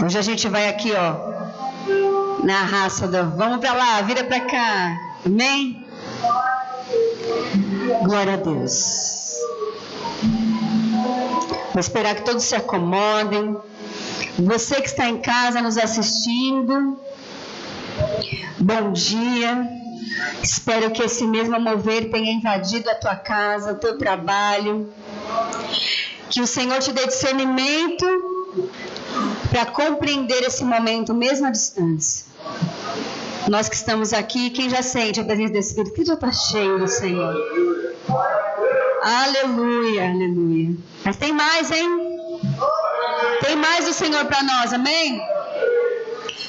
Hoje a gente vai aqui, na raça vamos pra lá, vira pra cá. Amém? Glória a Deus. Vou esperar que todos se acomodem. Você que está em casa nos assistindo, bom dia. Espero que esse mesmo mover tenha invadido a tua casa, o teu trabalho. Que o Senhor te dê discernimento para compreender esse momento, mesmo à distância. Nós que estamos aqui, quem já sente a presença do Espírito, que já está cheio do Senhor. Aleluia, aleluia. Mas tem mais, hein? Tem mais do Senhor para nós, amém?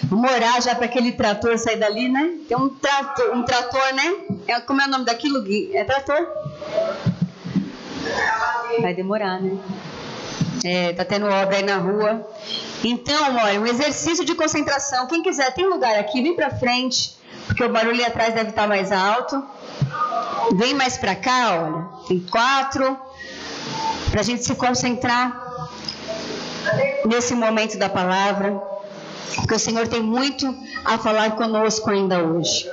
Vamos orar já para aquele trator sair dali, né? Tem um trator, né? Como é o nome daquilo, Gui? É trator? Vai demorar, né? Tá tendo obra aí na rua. Então, olha, um exercício de concentração. Quem quiser, tem lugar aqui, vem pra frente, porque o barulho ali atrás deve estar mais alto. Vem mais pra cá, olha. Tem 4, pra gente se concentrar nesse momento da palavra, porque o Senhor tem muito a falar conosco ainda hoje.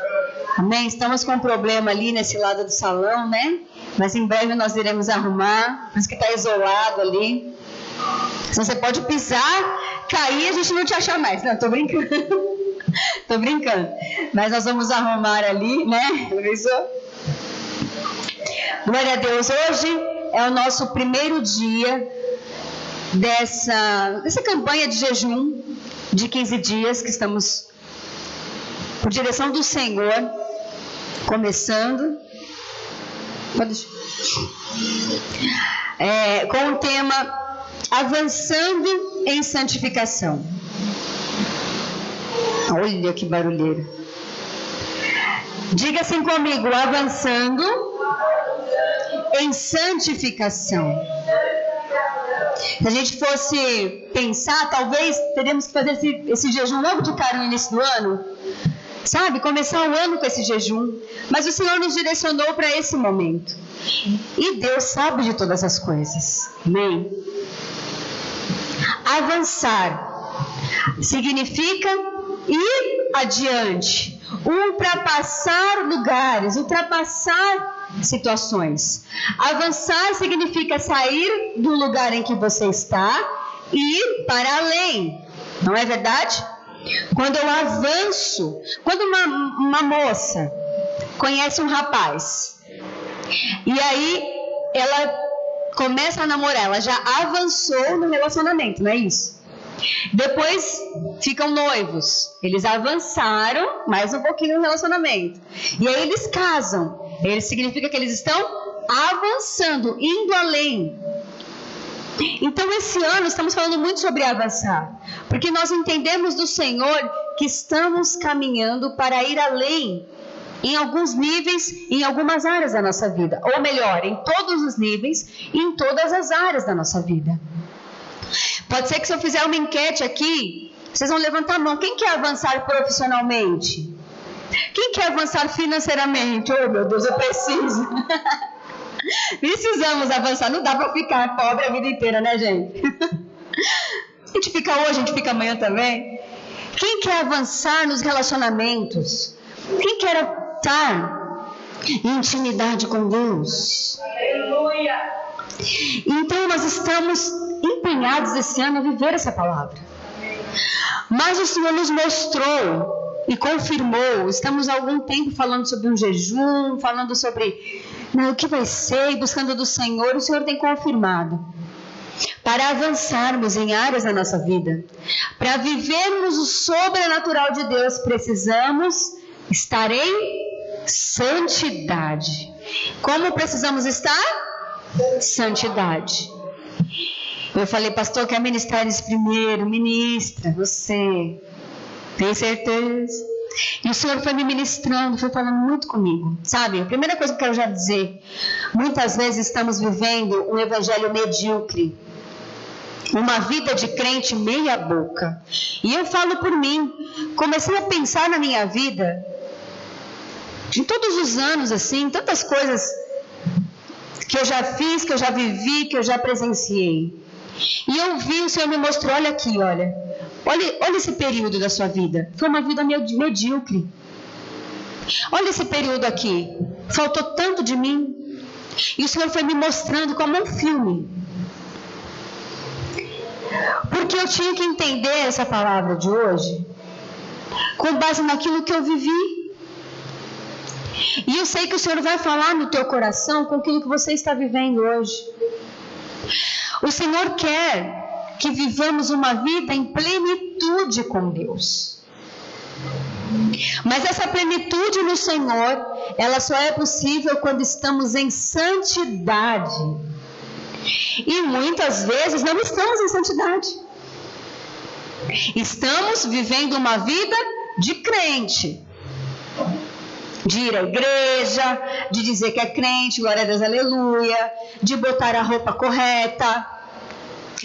Amém? Estamos com um problema ali nesse lado do salão, né? Mas em breve nós iremos arrumar, mas que está isolado ali. Então você pode pisar, cair e a gente não te achar mais. Não, tô brincando. Tô brincando. Mas nós vamos arrumar ali, né? Glória a Deus. Hoje é o nosso primeiro dia dessa campanha de jejum de 15 dias que estamos, por direção do Senhor, começando. Com o tema Avançando em Santificação. Olha que barulheira. Diga assim comigo: avançando em santificação. Se a gente fosse pensar, talvez teríamos que fazer esse jejum logo de cara no início do ano. Sabe, começar o ano com esse jejum. Mas o Senhor nos direcionou para esse momento. E Deus sabe de todas as coisas. Amém? Avançar significa ir adiante, ultrapassar lugares, ultrapassar situações. Avançar significa sair do lugar em que você está e ir para além. Não é verdade? Quando eu avanço, quando uma moça conhece um rapaz e aí ela começa a namorar, ela já avançou no relacionamento, não é isso? Depois ficam noivos, eles avançaram mais um pouquinho no relacionamento e aí eles casam. Isso significa que eles estão avançando, indo além. Então esse ano estamos falando muito sobre avançar, porque nós entendemos do Senhor que estamos caminhando para ir além em alguns níveis, em algumas áreas da nossa vida, ou melhor, em todos os níveis e em todas as áreas da nossa vida. Pode ser que se eu fizer uma enquete aqui, vocês vão levantar a mão. Quem quer avançar profissionalmente? Quem quer avançar financeiramente? Oh meu Deus, eu preciso. Precisamos avançar, não dá para ficar pobre a vida inteira, né, gente? A gente fica hoje, a gente fica amanhã também. Quem quer avançar nos relacionamentos? Quem quer estar em intimidade com Deus? Aleluia! Então nós estamos empenhados esse ano a viver essa palavra. Mas o Senhor nos mostrou e confirmou, estamos há algum tempo falando sobre um jejum, falando sobre o que vai ser, e buscando do Senhor. O Senhor tem confirmado. Para avançarmos em áreas da nossa vida, para vivermos o sobrenatural de Deus, precisamos estar em santidade. Como precisamos estar? Santidade. Eu falei, pastor, quer ministrar isso primeiro? Ministra, você. Tem certeza? E o Senhor foi me ministrando, foi falando muito comigo. Sabe, a primeira coisa que eu quero já dizer, muitas vezes estamos vivendo um evangelho medíocre, uma vida de crente meia boca. E eu falo por mim, comecei a pensar na minha vida, em todos os anos assim, tantas coisas que eu já fiz, que eu já vivi, que eu já presenciei. E eu vi, o Senhor me mostrou, olha aqui, olha, Olha esse período da sua vida. Foi uma vida medíocre. Olha esse período aqui. Faltou tanto de mim. E o Senhor foi me mostrando como um filme. Porque eu tinha que entender essa palavra de hoje com base naquilo que eu vivi. E eu sei que o Senhor vai falar no teu coração com aquilo que você está vivendo hoje. O Senhor quer que vivamos uma vida em plenitude com Deus. Mas essa plenitude no Senhor, ela só é possível quando estamos em santidade. E muitas vezes não estamos em santidade. Estamos vivendo uma vida de crente. De ir à igreja, de dizer que é crente, glória a Deus, aleluia, de botar a roupa correta,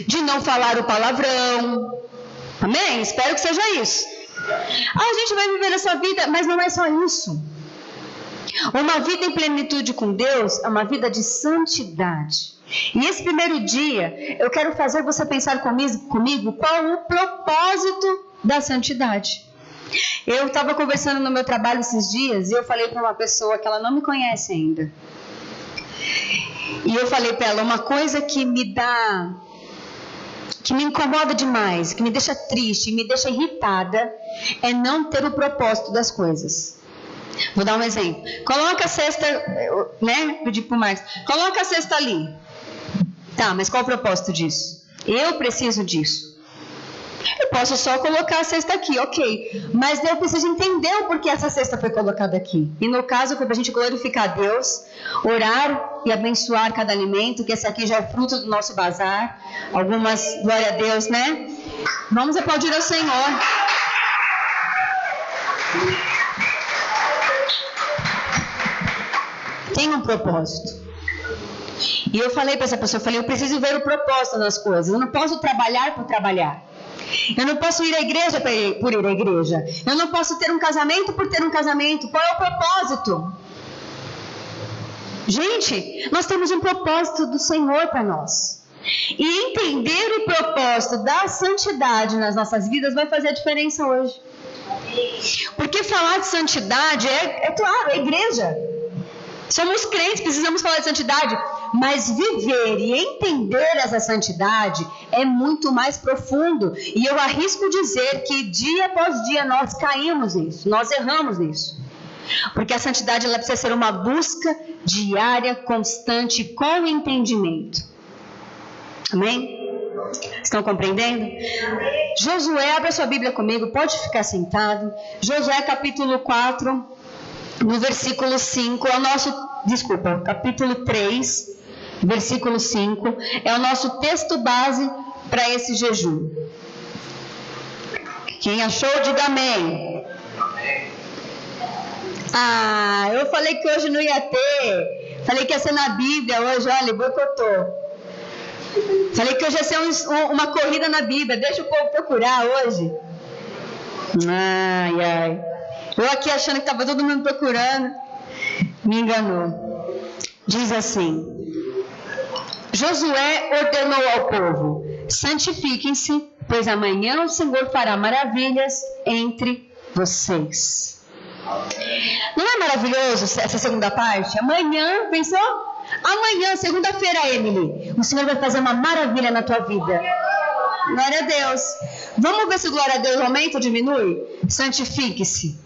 de não falar o palavrão. Amém? Espero que seja isso. A gente vai viver essa vida, mas não é só isso. Uma vida em plenitude com Deus é uma vida de santidade. E esse primeiro dia, eu quero fazer você pensar comigo qual o propósito da santidade. Eu estava conversando no meu trabalho esses dias e eu falei para uma pessoa que ela não me conhece ainda. E eu falei para ela, uma coisa que me incomoda demais, que me deixa triste, me deixa irritada, é não ter o propósito das coisas. Vou dar um exemplo. Coloca a cesta, pedi pro Marcos, coloca a cesta ali. Tá, mas qual o propósito disso? Eu preciso disso. Eu posso só colocar a cesta aqui, ok. Mas eu preciso entender o porquê essa cesta foi colocada aqui. E no caso foi para a gente glorificar a Deus, orar e abençoar cada alimento, que esse aqui já é fruto do nosso bazar. Algumas, glória a Deus, né? Vamos aplaudir ao Senhor. Tem um propósito. E eu falei para essa pessoa, eu preciso ver o propósito das coisas. Eu não posso trabalhar por trabalhar. Eu não posso ir à igreja por ir à igreja. Eu não posso ter um casamento por ter um casamento. Qual é o propósito? Gente, nós temos um propósito do Senhor para nós. E entender o propósito da santidade nas nossas vidas vai fazer a diferença hoje. Porque falar de santidade claro, é igreja. Somos crentes, precisamos falar de santidade. Mas viver e entender essa santidade é muito mais profundo. E eu arrisco dizer que dia após dia nós caímos nisso, nós erramos nisso. Porque a santidade ela precisa ser uma busca diária, constante, com entendimento. Amém? Estão compreendendo? Josué, abra sua Bíblia comigo, pode ficar sentado. Josué capítulo 4, no versículo 5, capítulo 3, versículo 5, é o nosso texto base para esse jejum. Quem achou, diga amém. Ah, eu falei que hoje não ia ter. Falei que ia ser na Bíblia hoje, olha, boicotou. Falei que hoje ia ser uma corrida na Bíblia. Deixa o povo procurar hoje. Ai, ai. Eu aqui achando que estava todo mundo procurando. Me enganou. Diz assim: Josué ordenou ao povo: santifiquem-se, pois amanhã o Senhor fará maravilhas entre vocês. Não é maravilhoso essa segunda parte? Amanhã, pensou? Amanhã, segunda-feira, Emily, o Senhor vai fazer uma maravilha na tua vida. Glória a Deus. Vamos ver se glória a Deus aumenta ou diminui? Santifique-se.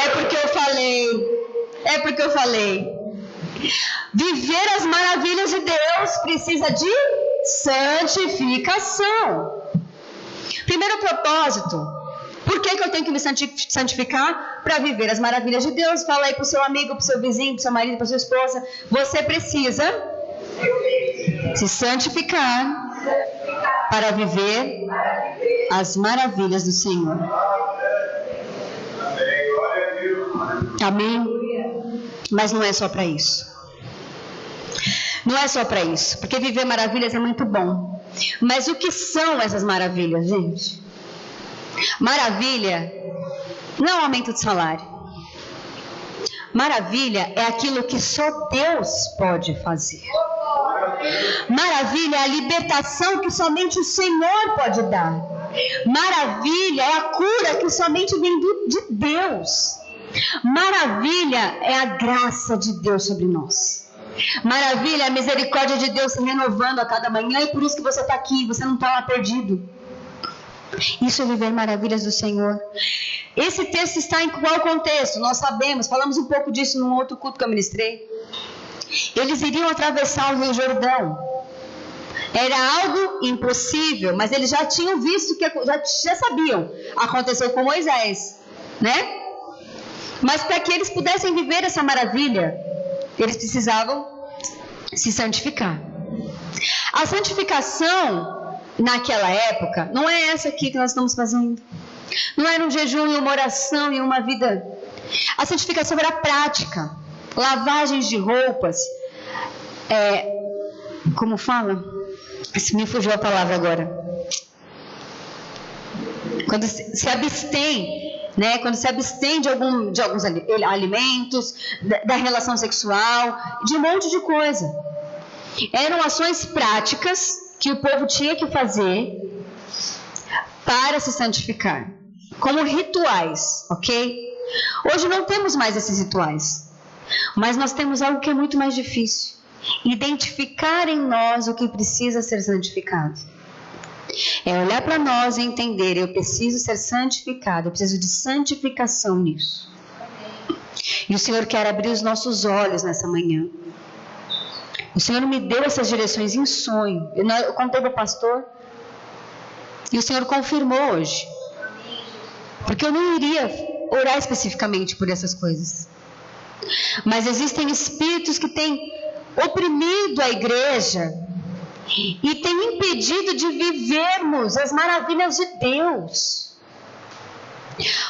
É porque eu falei. Viver as maravilhas de Deus precisa de santificação. Primeiro propósito. Por que eu tenho que me santificar? Para viver as maravilhas de Deus. Fala aí para o seu amigo, para o seu vizinho, para o seu marido, para a sua esposa. Você precisa se santificar para viver as maravilhas do Senhor. Amém? Mas não é só para isso. Não é só para isso. Porque viver maravilhas é muito bom. Mas o que são essas maravilhas, gente? Maravilha não é um aumento de salário. Maravilha é aquilo que só Deus pode fazer. Maravilha é a libertação que somente o Senhor pode dar. Maravilha é a cura que somente vem de Deus. Maravilha é a graça de Deus sobre nós. Maravilha é a misericórdia de Deus se renovando a cada manhã, e por isso que você está aqui, você não está lá perdido. Isso é viver maravilhas do Senhor. Esse texto está em qual contexto? Nós sabemos, falamos um pouco disso num outro culto que eu ministrei. Eles iriam atravessar o Rio Jordão. Era algo impossível, mas eles já tinham visto, já sabiam. Aconteceu com Moisés, né? Mas para que eles pudessem viver essa maravilha, eles precisavam se santificar. A santificação, naquela época, não é essa aqui que nós estamos fazendo. Não era um jejum e uma oração e uma vida. A santificação era prática. Lavagens de roupas. Como fala? Me fugiu a palavra agora. Quando se abstém, né? Quando se abstém de alguns alimentos, da relação sexual, de um monte de coisa. Eram ações práticas que o povo tinha que fazer para se santificar, como rituais, ok? Hoje não temos mais esses rituais, mas nós temos algo que é muito mais difícil: identificar em nós o que precisa ser santificado. É olhar para nós e entender: eu preciso ser santificado, eu preciso de santificação nisso. E o Senhor quer abrir os nossos olhos nessa manhã. O Senhor me deu essas direções em sonho. Eu contei para o pastor e o Senhor confirmou hoje. Porque eu não iria orar especificamente por essas coisas. Mas existem espíritos que têm oprimido a igreja e têm impedido de vivermos as maravilhas de Deus.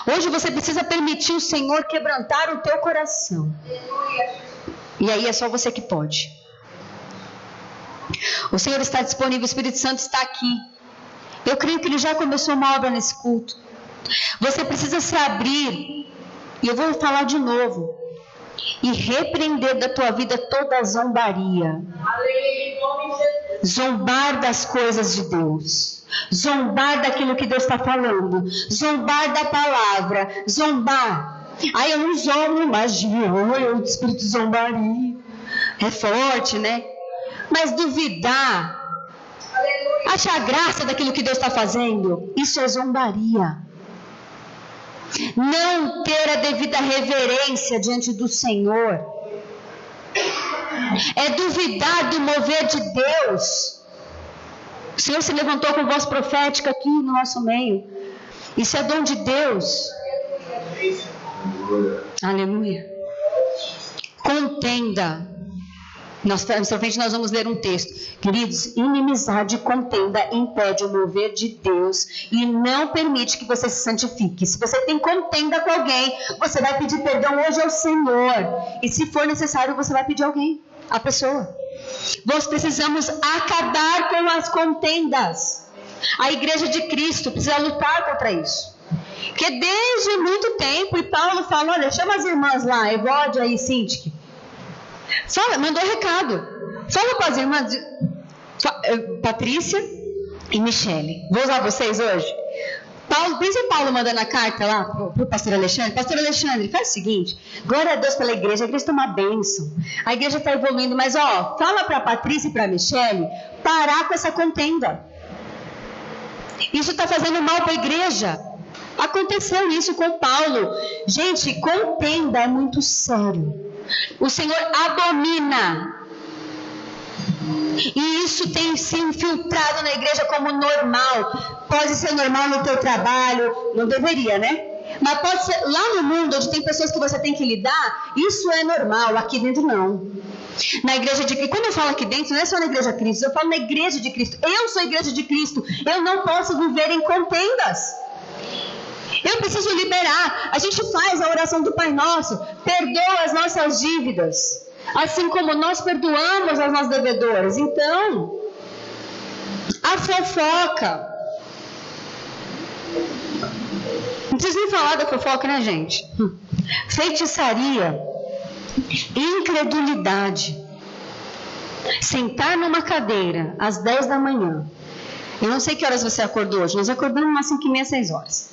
Hoje você precisa permitir o Senhor quebrantar o teu coração. E aí é só você que pode. O Senhor está disponível, o Espírito Santo está aqui. Eu creio que Ele já começou uma obra nesse culto. Você precisa se abrir, e eu vou falar de novo, e repreender da tua vida toda a zombaria. Zombar das coisas de Deus, zombar daquilo que Deus está falando, zombar da palavra, zombar. Eu não zombo, imagina, o espírito zombaria. É forte, né? Mas duvidar, achar graça daquilo que Deus está fazendo, isso é zombaria. Não ter a devida reverência diante do Senhor é duvidar do mover de Deus. O Senhor se levantou com voz profética aqui no nosso meio. Isso é dom de Deus. Aleluia. Contenda. Mais pra frente nós vamos ler um texto. Queridos, inimizade e contenda impede o mover de Deus e não permite que você se santifique. Se você tem contenda com alguém, você vai pedir perdão hoje ao Senhor. E se for necessário, você vai pedir a pessoa. Nós precisamos acabar com as contendas. A igreja de Cristo precisa lutar contra isso. Porque desde muito tempo, e Paulo fala: olha, chama as irmãs lá, Evódia e Sintique. Fala, mandou recado. Fala com as irmãs Patrícia e Michele. Vou usar vocês hoje. Pensa em Paulo mandando a carta lá para o pastor Alexandre. Pastor Alexandre, faz o seguinte: glória a Deus pela igreja, a igreja está uma bênção. A igreja está evoluindo, mas fala para a Patrícia e para a Michele parar com essa contenda. Isso está fazendo mal para a igreja. Aconteceu isso com Paulo. Gente, contenda é muito sério. O Senhor abomina. E isso tem se infiltrado na igreja como normal. Pode ser normal no teu trabalho, não deveria, né? Mas pode ser lá no mundo, onde tem pessoas que você tem que lidar, isso é normal. Aqui dentro não. Na igreja de Cristo, quando eu falo aqui dentro, não é só na igreja de Cristo, eu falo na igreja de Cristo. Eu sou a igreja de Cristo. Eu não posso viver em contendas. Eu preciso liberar. A gente faz a oração do Pai Nosso: perdoa as nossas dívidas, assim como nós perdoamos as nossas devedoras. Então, a fofoca. Não preciso nem falar da fofoca, né, gente? Feitiçaria, incredulidade, Sentar numa cadeira às 10 da manhã. Eu não sei que horas você acordou hoje. Nós acordamos umas 5h30, 6 horas.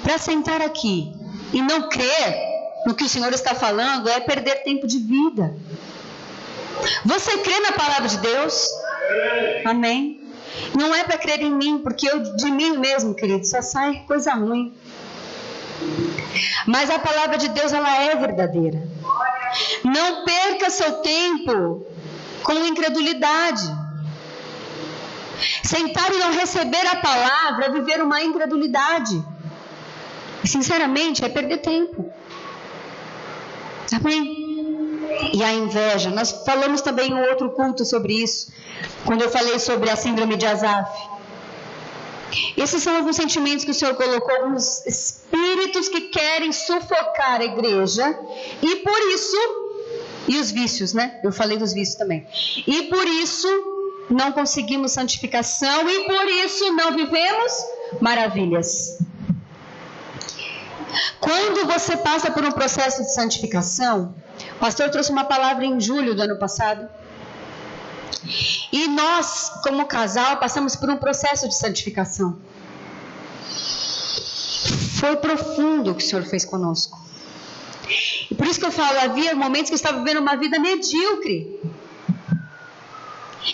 Para sentar aqui e não crer no que o Senhor está falando é perder tempo de vida. Você crê na palavra de Deus? Amém? Não é para crer em mim, porque de mim mesmo, querido, só sai coisa ruim. Mas a palavra de Deus, ela é verdadeira. Não perca seu tempo com incredulidade. Sentar e não receber a palavra é viver uma incredulidade. E, sinceramente, é perder tempo. Amém? E a inveja. Nós falamos também em um outro culto sobre isso, quando eu falei sobre a síndrome de Asaf. Esses são alguns sentimentos que o Senhor colocou, alguns espíritos que querem sufocar a igreja, e por isso, e os vícios, né? Eu falei dos vícios também. E por isso não conseguimos santificação, e por isso não vivemos maravilhas. Quando você passa por um processo de santificação, o pastor trouxe uma palavra em julho do ano passado, e nós, como casal, passamos por um processo de santificação. Foi profundo o que o Senhor fez conosco. E por isso que eu falo, havia momentos que eu estava vivendo uma vida medíocre.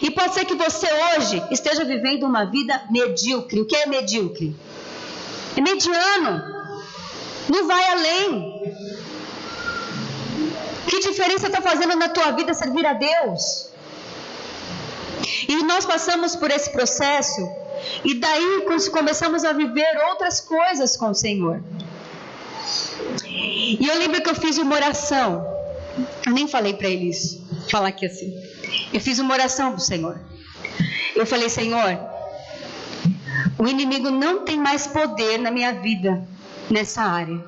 E pode ser que você hoje esteja vivendo uma vida medíocre. O que é medíocre? É mediano. Não vai além. Que diferença está fazendo na tua vida servir a Deus? E nós passamos por esse processo, e daí começamos a viver outras coisas com o Senhor. E eu lembro que eu fiz uma oração. Eu nem falei para ele isso, falar aqui assim. Eu fiz uma oração para o Senhor. Eu falei: Senhor, o inimigo não tem mais poder na minha vida, nessa área,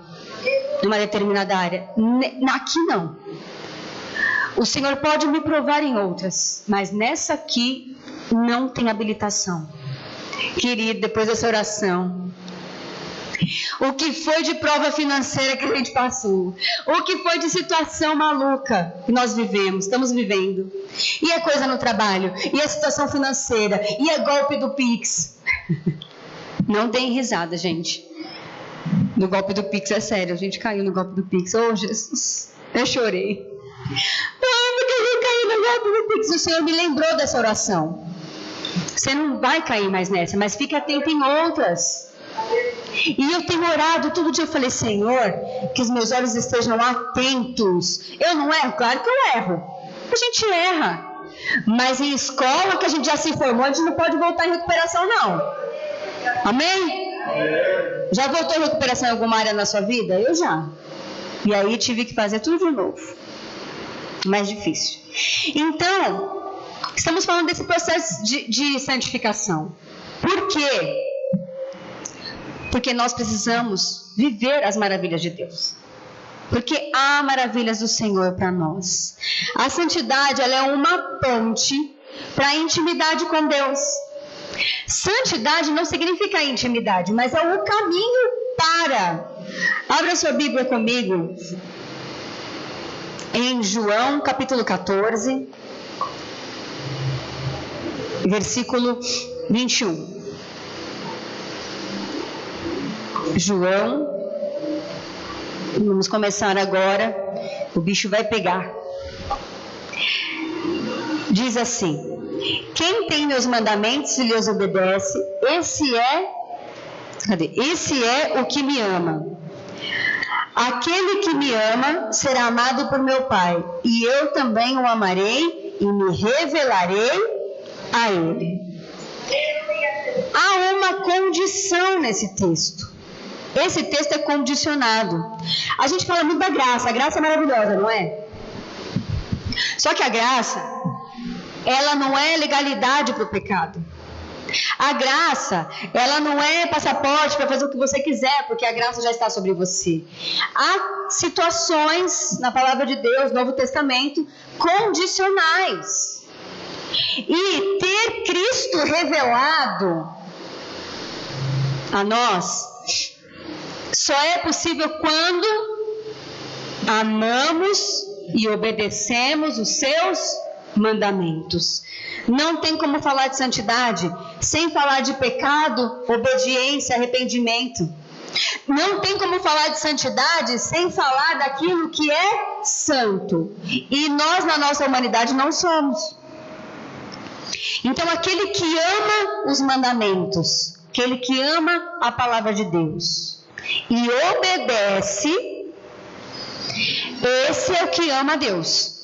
numa determinada área. Aqui não. O Senhor pode me provar em outras, mas nessa aqui não tem habilitação. Querido, depois dessa oração, o que foi de prova financeira que a gente passou, o que foi de situação maluca que nós vivemos, estamos vivendo, e é coisa no trabalho, e é situação financeira, e é golpe do Pix. Não deem risada, gente. No golpe do Pix, é sério, a gente caiu no golpe do Pix. Oh, Jesus, eu chorei. Porque eu caí no golpe do Pix. O Senhor me lembrou dessa oração. Você não vai cair mais nessa, mas fique atento em outras. E eu tenho orado todo dia. Eu falei: Senhor, que os meus olhos estejam atentos. Eu não erro? Claro que eu erro. A gente erra. Mas em escola que a gente já se formou, a gente não pode voltar em recuperação, não. Amém? Já voltou em recuperação em alguma área na sua vida? Eu já. E aí tive que fazer tudo de novo. Mais difícil. Então, estamos falando desse processo de santificação. Por quê? Porque nós precisamos viver as maravilhas de Deus. Porque há maravilhas do Senhor para nós. A santidade, ela é uma ponte para a intimidade com Deus. Santidade não significa intimidade, mas é o caminho para. Abra sua Bíblia comigo em João capítulo 14, versículo 21. João, vamos começar agora, o bicho vai pegar. Diz assim: quem tem meus mandamentos e lhes obedece, esse é o que me ama. Aquele que me ama será amado por meu Pai, e eu também o amarei e me revelarei a ele. Há uma condição nesse texto. Esse texto é condicionado. A gente fala muito da graça. A graça é maravilhosa, não é? Só que a graça, ela não é legalidade para o pecado. A graça, ela não é passaporte para fazer o que você quiser, porque a graça já está sobre você. Há situações na palavra de Deus, Novo Testamento, condicionais. E ter Cristo revelado a nós só é possível quando amamos e obedecemos os seus mandamentos. Não tem como falar de santidade sem falar de pecado, obediência, arrependimento. Não tem como falar de santidade sem falar daquilo que é santo. E nós, na nossa humanidade, não somos. Então, aquele que ama os mandamentos, aquele que ama a palavra de Deus e obedece, esse é o que ama a Deus.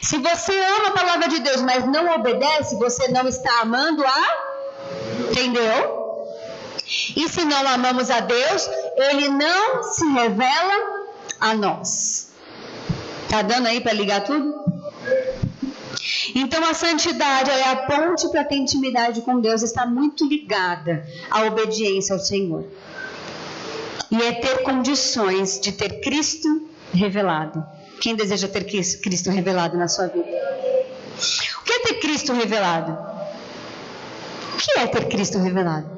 Se você ama a palavra de Deus, mas não obedece, você não está amando entendeu? E se não amamos a Deus, Ele não se revela a nós. Tá dando aí para ligar tudo? Então a santidade é a ponte para ter intimidade com Deus, está muito ligada à obediência ao Senhor. E é ter condições de ter Cristo revelado. Quem deseja ter Cristo revelado na sua vida? O que é ter Cristo revelado? O que é ter Cristo revelado?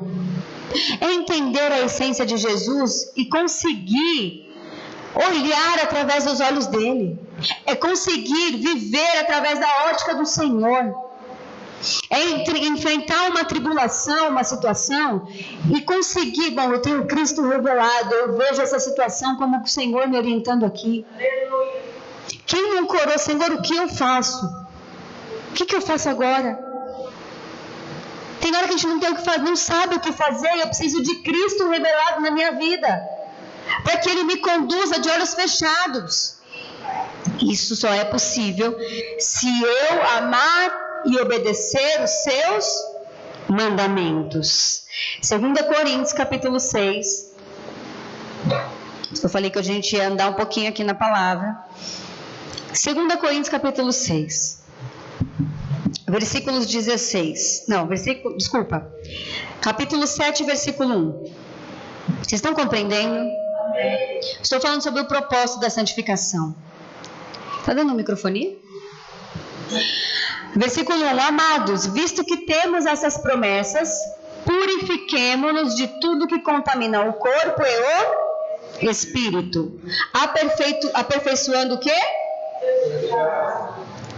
É entender a essência de Jesus e conseguir olhar através dos olhos dele. É conseguir viver através da ótica do Senhor. É enfrentar uma tribulação, uma situação e conseguir, eu tenho Cristo revelado, eu vejo essa situação como o Senhor me orientando aqui. Quem não corou, Senhor, o que eu faço? O que eu faço agora? Tem hora que a gente não tem o que fazer, não sabe o que fazer, e eu preciso de Cristo revelado na minha vida, para que Ele me conduza de olhos fechados. Isso só é possível se eu amar e obedecer os seus mandamentos. 2 Coríntios capítulo 6. Eu falei que a gente ia andar um pouquinho aqui na palavra. 2 Coríntios capítulo 6. Versículos 16. Capítulo 7, versículo 1. Vocês estão compreendendo? Estou falando sobre o propósito da santificação. Está dando microfonia? Versículo 1. Amados, visto que temos essas promessas, purifiquemo-nos de tudo que contamina o corpo e o espírito, aperfeiçoando o quê?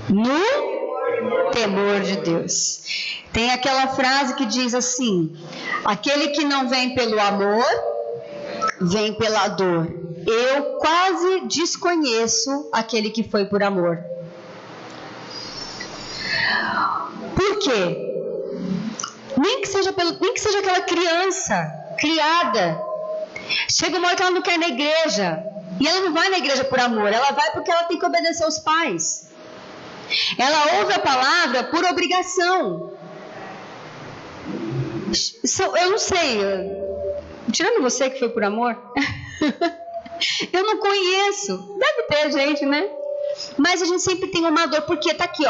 No temor de Deus. Tem aquela frase que diz assim: aquele que não vem pelo amor, vem pela dor. Eu quase desconheço aquele que foi por amor. Por quê? Nem que seja aquela criança criada. Chega uma hora que ela não quer ir na igreja. E ela não vai na igreja por amor, ela vai porque ela tem que obedecer aos pais. Ela ouve a palavra por obrigação. Eu não sei, tirando você que foi por amor, eu não conheço. Deve ter gente, né? Mas a gente sempre tem uma dor, porque está aqui,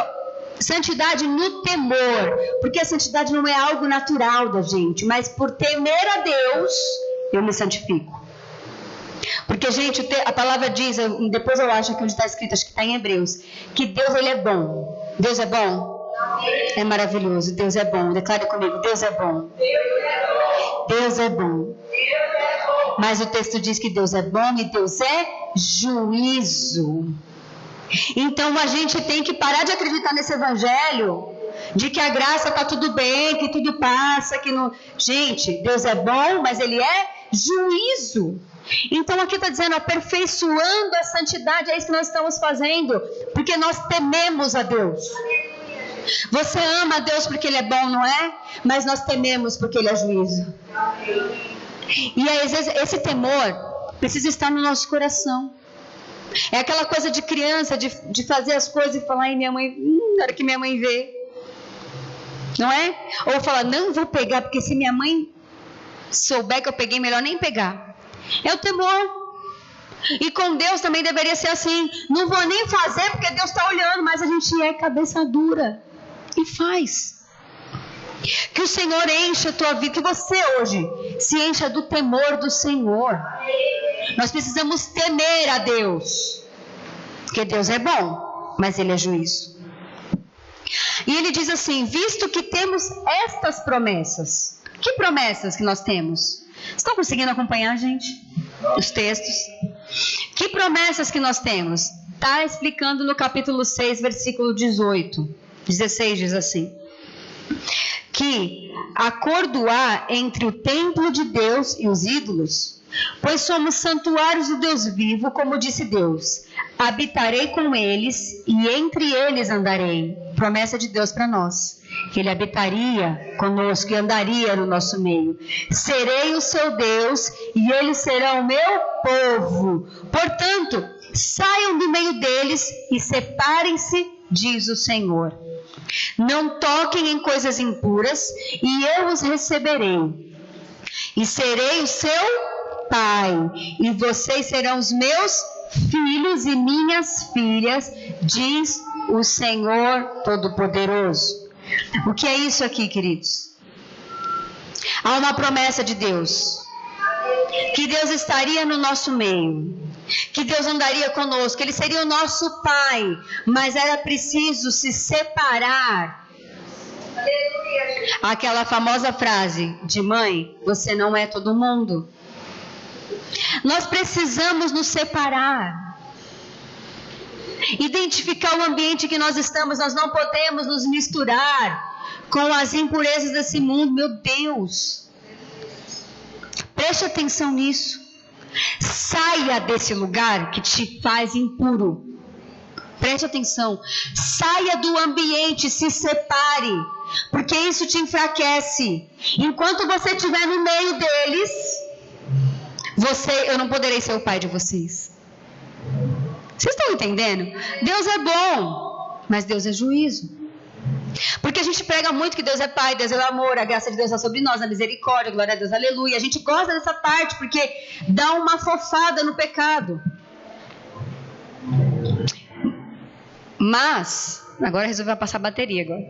santidade no temor. Porque a santidade não é algo natural da gente, mas por temer a Deus, eu me santifico. Porque, gente, a palavra diz, depois eu acho que onde está escrito, acho que está em Hebreus, que Deus, Ele é bom. Deus é bom? É maravilhoso. Deus é bom. Declare comigo, Deus é bom. Deus é bom. Mas o texto diz que Deus é bom e Deus é juízo. Então a gente tem que parar de acreditar nesse evangelho, de que a graça está tudo bem, que tudo passa, que não... Gente, Deus é bom, mas Ele é juízo. Então aqui está dizendo, aperfeiçoando a santidade, é isso que nós estamos fazendo, porque nós tememos a Deus. Você ama a Deus porque Ele é bom, não é? Mas nós tememos porque Ele é juízo. E aí, às vezes, esse temor precisa estar no nosso coração. É aquela coisa de criança, de fazer as coisas e falar, minha mãe, na hora que minha mãe vê. Não é? Ou falar, não vou pegar, porque se minha mãe souber que eu peguei, melhor nem pegar. É o temor. E com Deus também deveria ser assim. Não vou nem fazer porque Deus está olhando, mas a gente é cabeça dura e faz. Que o Senhor encha a tua vida, que você hoje se encha do temor do Senhor. Nós precisamos temer a Deus, porque Deus é bom, mas Ele é juízo. E Ele diz assim, visto que temos estas promessas. Que promessas que nós temos? Estão conseguindo acompanhar, gente? Os textos. Que promessas que nós temos? está explicando no capítulo 6, versículo 16 diz assim: que acordo há entre o templo de Deus e os ídolos, pois somos santuários do Deus vivo, como disse Deus, habitarei com eles e entre eles andarei. Promessa de Deus para nós, que Ele habitaria conosco e andaria no nosso meio. Serei o seu Deus e eles serão o meu povo. Portanto, saiam do meio deles e separem-se, diz o Senhor. Não toquem em coisas impuras e eu os receberei. E serei o seu Pai, e vocês serão os meus filhos e minhas filhas, diz o Senhor Todo-Poderoso. O que é isso aqui, queridos? Há uma promessa de Deus, que Deus estaria no nosso meio, que Deus andaria conosco, Ele seria o nosso Pai, mas era preciso se separar. Aquela famosa frase de mãe, você não é todo mundo. Nós precisamos nos separar, identificar o ambiente que nós estamos. Nós não podemos nos misturar com as impurezas desse mundo. Meu Deus, preste atenção nisso. Saia desse lugar que te faz impuro. Preste atenção. Saia do ambiente, se separe, porque isso te enfraquece. Enquanto você estiver no meio deles, eu não poderei ser o pai de vocês. Vocês estão entendendo? Deus é bom, mas Deus é juízo. Porque a gente prega muito que Deus é Pai, Deus é o amor, a graça de Deus está sobre nós, a misericórdia, glória a Deus, aleluia. A gente gosta dessa parte porque dá uma fofada no pecado. Mas, agora resolveu passar a bateria agora.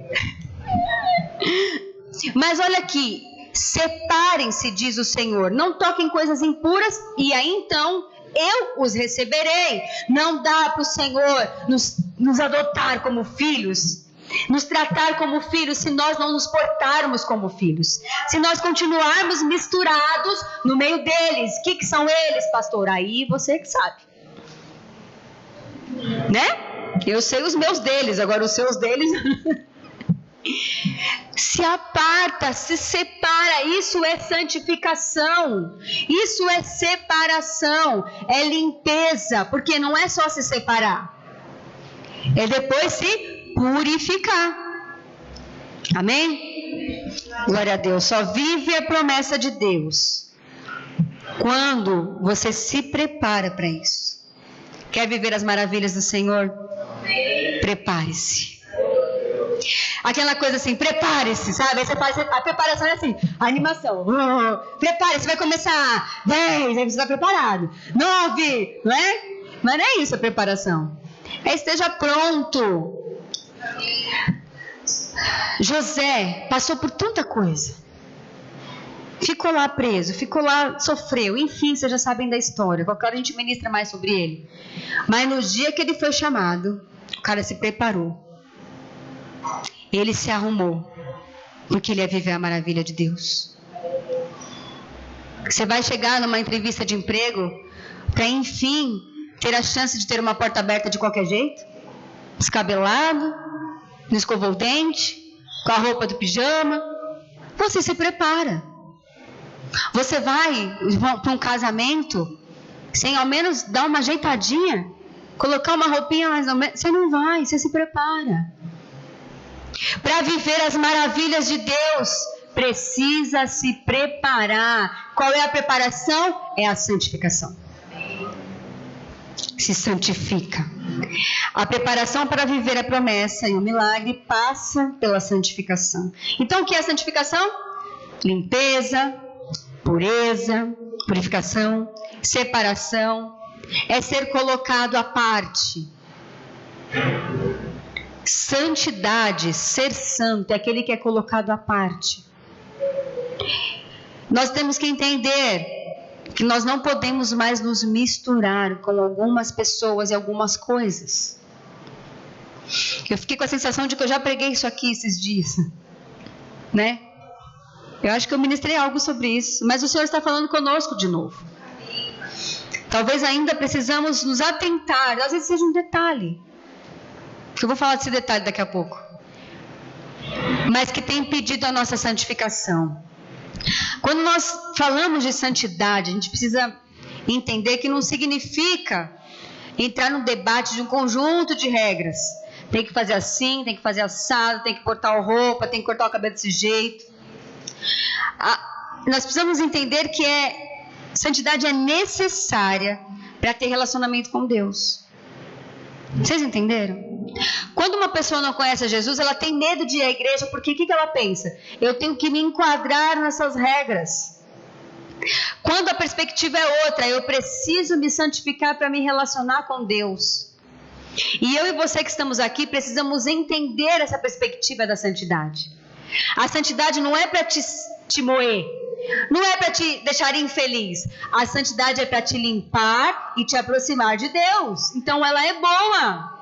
Mas olha aqui, separem-se, diz o Senhor, não toquem coisas impuras e aí então eu os receberei. Não dá para o Senhor nos adotar como filhos, nos tratar como filhos, se nós não nos portarmos como filhos, se nós continuarmos misturados no meio deles. O que são eles, pastor? Aí você que sabe, né? Eu sei os meus deles, agora os seus deles. Se aparta, se separa. Isso é santificação, isso é separação, é limpeza, porque não é só se separar, é depois se purificar. Amém? Glória a Deus. Só vive a promessa de Deus quando você se prepara para isso. Quer viver as maravilhas do Senhor? Prepare-se. Aquela coisa assim, prepare-se, sabe? Aí você faz a preparação, é assim, a animação. Prepare-se, vai começar 10, aí você está preparado. 9, não é? Mas não é isso a preparação. Esteja pronto. José passou por tanta coisa. Ficou lá preso, ficou lá, sofreu. Enfim, vocês já sabem da história. Qualquer hora a gente ministra mais sobre ele. Mas no dia que ele foi chamado, o cara se preparou. Ele se arrumou, porque ele ia viver a maravilha de Deus. Você vai chegar numa entrevista de emprego para, enfim, ter a chance de ter uma porta aberta de qualquer jeito? Descabelado, não escovou o dente, com a roupa do pijama. Você se prepara. Você vai para um casamento sem ao menos dar uma ajeitadinha, colocar uma roupinha mais ou menos. Você não vai, você se prepara. Para viver as maravilhas de Deus, precisa se preparar. Qual é a preparação? É a santificação. Se santifica. A preparação para viver a promessa e o milagre passa pela santificação. Então, o que é a santificação? Limpeza, pureza, purificação, separação. É ser colocado à parte. Santidade, ser santo, é aquele que é colocado à parte. Nós temos que entender que nós não podemos mais nos misturar com algumas pessoas e algumas coisas. Eu fiquei com a sensação de que eu já preguei isso aqui esses dias, né? Eu acho que eu ministrei algo sobre isso, mas o Senhor está falando conosco de novo. talvez ainda precisamos nos atentar, às vezes seja um detalhe, eu vou falar desse detalhe daqui a pouco, mas que tem impedido a nossa santificação. Quando nós falamos de santidade, a gente precisa entender que não significa entrar num debate de um conjunto de regras. Tem que fazer assim, tem que fazer assado, tem que cortar a roupa, tem que cortar o cabelo desse jeito. Nós precisamos entender que santidade é necessária para ter relacionamento com Deus. Vocês entenderam? Quando uma pessoa não conhece Jesus, ela tem medo de ir à igreja, porque o que ela pensa? Eu tenho que me enquadrar nessas regras. Quando a perspectiva é outra, eu preciso me santificar para me relacionar com Deus. E eu e você que estamos aqui precisamos entender essa perspectiva da santidade. A santidade não é para te moer, não é para te deixar infeliz. A santidade é para te limpar e te aproximar de Deus. Então ela é boa.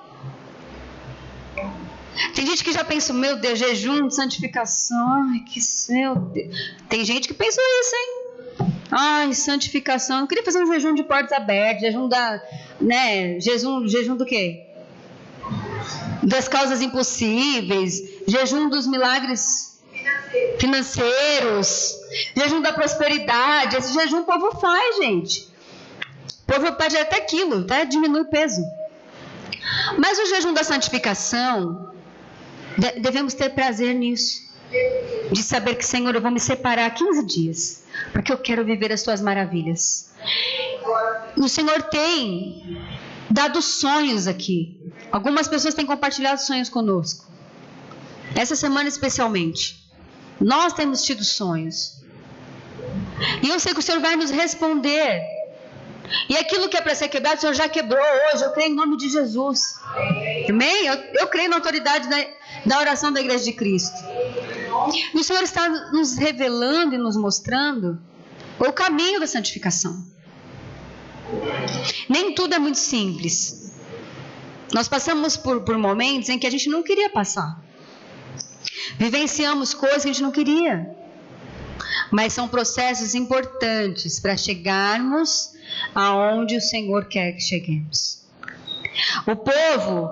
Tem gente que já pensa, meu Deus, jejum de santificação, ai, meu Deus. Tem gente que pensa isso, hein? Ai, santificação, eu queria fazer um jejum de portas abertas, jejum do quê? Das causas impossíveis, jejum dos milagres financeiros, jejum da prosperidade. Esse jejum o povo faz, gente. O povo pede até quilo, até diminui o peso. Mas o jejum da santificação, devemos ter prazer nisso. De saber que, Senhor, eu vou me separar 15 dias, porque eu quero viver as tuas maravilhas. O Senhor tem dado sonhos aqui. Algumas pessoas têm compartilhado sonhos conosco. Essa semana especialmente. Nós temos tido sonhos. E eu sei que o Senhor vai nos responder. E aquilo que é para ser quebrado, o Senhor já quebrou hoje. Eu creio em nome de Jesus. Amém? Eu creio na autoridade da oração da Igreja de Cristo. E o Senhor está nos revelando e nos mostrando o caminho da santificação. Nem tudo é muito simples. Nós passamos por momentos em que a gente não queria passar. Vivenciamos coisas que a gente não queria. Mas são processos importantes para chegarmos aonde o Senhor quer que cheguemos. O povo,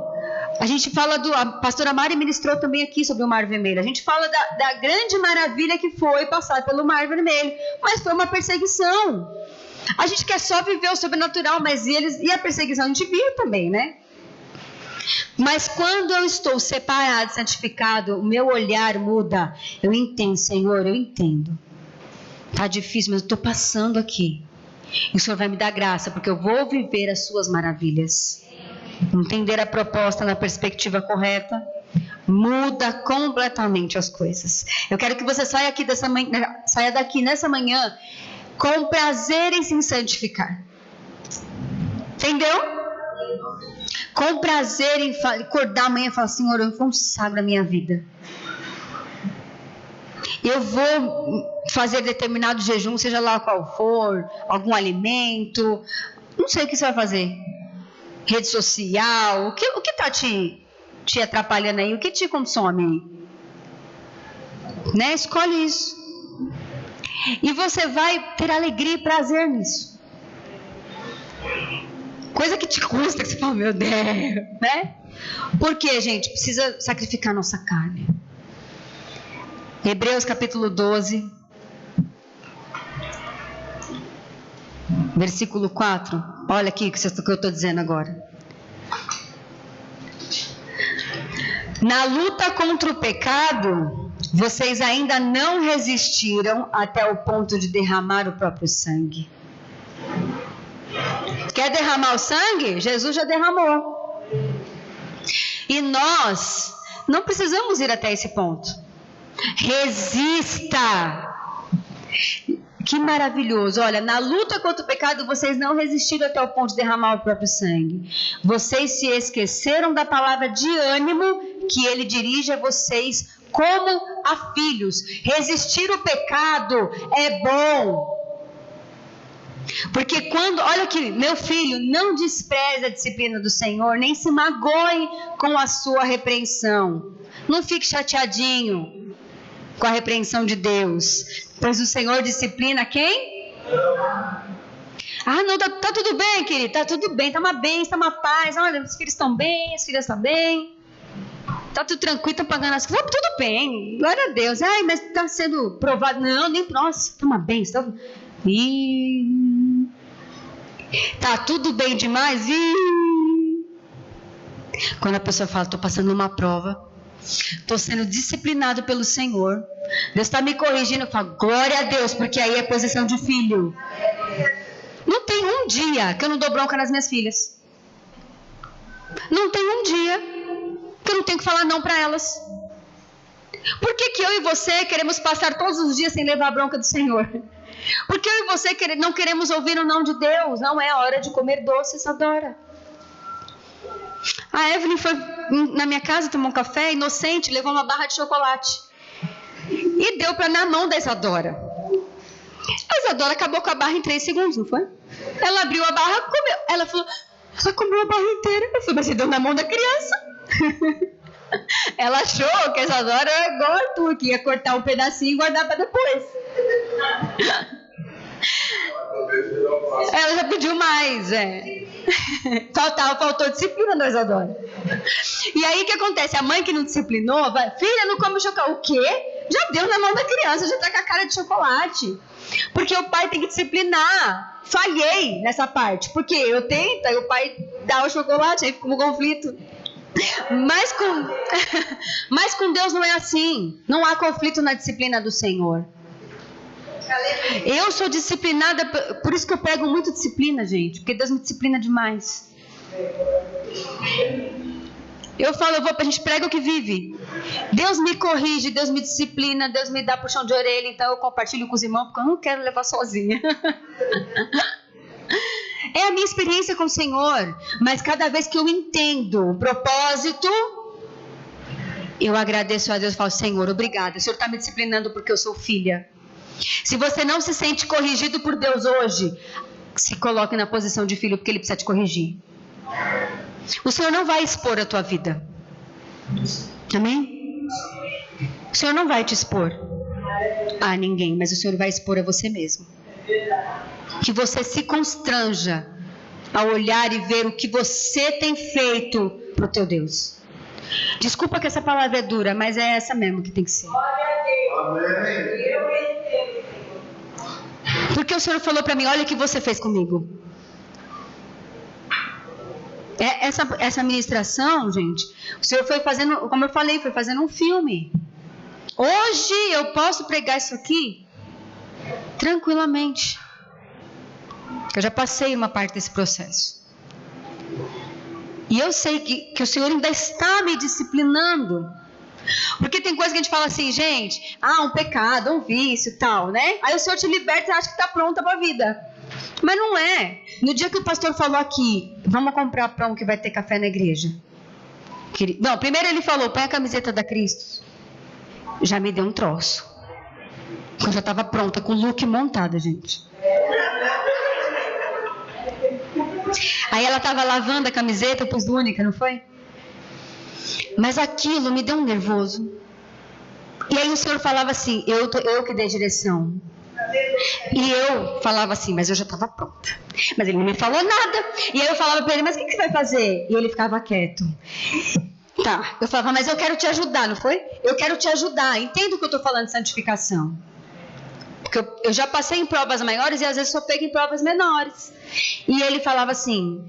a gente fala a pastora Mari ministrou também aqui sobre o Mar Vermelho. A gente fala da grande maravilha que foi passar pelo Mar Vermelho, mas foi uma perseguição. A gente quer só viver o sobrenatural, mas e a perseguição a gente vive também, né? Mas quando eu estou separado, santificado, o meu olhar muda. Eu entendo, Senhor, eu entendo. Tá difícil, mas eu estou passando aqui. E o Senhor vai me dar graça, porque eu vou viver as suas maravilhas. Entender a proposta na perspectiva correta muda completamente as coisas. Eu quero que você saia daqui nessa manhã com prazer em se santificar. Entendeu? Com prazer em acordar amanhã e falar, Senhor, eu consagro a minha vida. Eu vou fazer determinado jejum, seja lá qual for, algum alimento, não sei o que você vai fazer. Rede social, o que está te atrapalhando aí? O que te consome aí? Né? Escolhe isso. E você vai ter alegria e prazer nisso. Coisa que te custa, que você fala, meu Deus, né? Porque, gente, precisa sacrificar nossa carne. Hebreus capítulo 12, versículo 4. Olha aqui o que eu estou dizendo agora. Na luta contra o pecado, vocês ainda não resistiram até o ponto de derramar o próprio sangue. Quer derramar o sangue? Jesus já derramou. E nós não precisamos ir até esse ponto. Resista. Que maravilhoso. Olha, na luta contra o pecado, vocês não resistiram até o ponto de derramar o próprio sangue. Vocês se esqueceram da palavra de ânimo que ele dirige a vocês como a filhos. Resistir o pecado é bom. Porque olha aqui, meu filho, não despreze a disciplina do Senhor, nem se magoe com a sua repreensão. Não fique chateadinho com a repreensão de Deus, pois o Senhor disciplina quem? Ah, não, tá tudo bem, querido, tá tudo bem, tá uma bênção, tá uma paz. Olha, os filhos estão bem, as filhas estão bem. Tá tudo tranquilo, estão pagando as coisas. Tudo bem, glória a Deus. Ai, mas tá sendo provado. Não, nem nossa, tá uma bênção. Tá tudo bem demais. Quando a pessoa fala, tô passando uma prova, tô sendo disciplinado pelo Senhor, Deus está me corrigindo, eu falo, glória a Deus, porque aí é posição de filho. Não tem um dia que eu não dou bronca nas minhas filhas. Não tem um dia que eu não tenho que falar não para elas. Por que eu e você queremos passar todos os dias sem levar a bronca do Senhor? Porque eu e você não queremos ouvir o não de Deus. Não é hora de comer doce, Isadora. A Evelyn foi na minha casa tomar um café, inocente, levou uma barra de chocolate e deu na mão da Isadora. A Isadora acabou com a barra em 3 segundos, não foi? Ela abriu a barra, comeu. Ela falou, ela comeu a barra inteira. Eu falei, mas você deu na mão da criança. Ela achou que a Isadora era igual a tu, que ia cortar um pedacinho e guardar para depois. Ela já pediu mais, Faltou disciplina da Isadora. E aí o que acontece? A mãe que não disciplinou, vai, filha, não come chocolate. O quê? Já deu na mão da criança, já tá com a cara de chocolate. Porque o pai tem que disciplinar. Falhei nessa parte. Porque eu tento, aí o pai dá o chocolate, aí fica um conflito. Mas com Deus não é assim. Não há conflito na disciplina do Senhor. Eu sou disciplinada, por isso que eu pego muito disciplina, gente, porque Deus me disciplina demais. Eu falo, a gente prega o que vive. Deus me corrige, Deus me disciplina, Deus me dá puxão de orelha, então eu compartilho com os irmãos, porque eu não quero levar sozinha. É a minha experiência com o Senhor, mas cada vez que eu entendo o propósito, eu agradeço a Deus e falo, Senhor, obrigada, o Senhor está me disciplinando porque eu sou filha. Se você não se sente corrigido por Deus hoje, se coloque na posição de filho, porque Ele precisa te corrigir. O Senhor não vai expor a tua vida. Amém? O Senhor não vai te expor a ninguém, mas o Senhor vai expor a você mesmo. Que você se constranja a olhar e ver o que você tem feito para o teu Deus. Desculpa que essa palavra é dura, mas é essa mesmo que tem que ser. Porque o Senhor falou para mim, olha o que você fez comigo. Essa ministração, gente, o Senhor foi fazendo, como eu falei, foi fazendo um filme. Hoje eu posso pregar isso aqui tranquilamente. Eu já passei uma parte desse processo. E eu sei que o Senhor ainda está me disciplinando. Porque tem coisa que a gente fala assim, gente, um pecado, um vício e tal, né? Aí o Senhor te liberta e acha que está pronta para a vida. Mas não é. No dia que o pastor falou aqui, vamos comprar pão que vai ter café na igreja. Não, primeiro ele falou, põe a camiseta da Cristo. Já me deu um troço. Eu já estava pronta, com o look montado, gente. Aí ela estava lavando a camiseta, eu pus única, não foi? Mas aquilo me deu um nervoso. E aí o Senhor falava assim, eu que dei direção. E eu falava assim, mas eu já estava pronta. Mas ele não me falou nada. E aí eu falava para ele, mas o que você vai fazer? E ele ficava quieto. Tá, eu falava, mas eu quero te ajudar, não foi? Eu quero te ajudar. Entendo o que eu estou falando de santificação. Porque eu já passei em provas maiores e às vezes só pego em provas menores. E ele falava assim,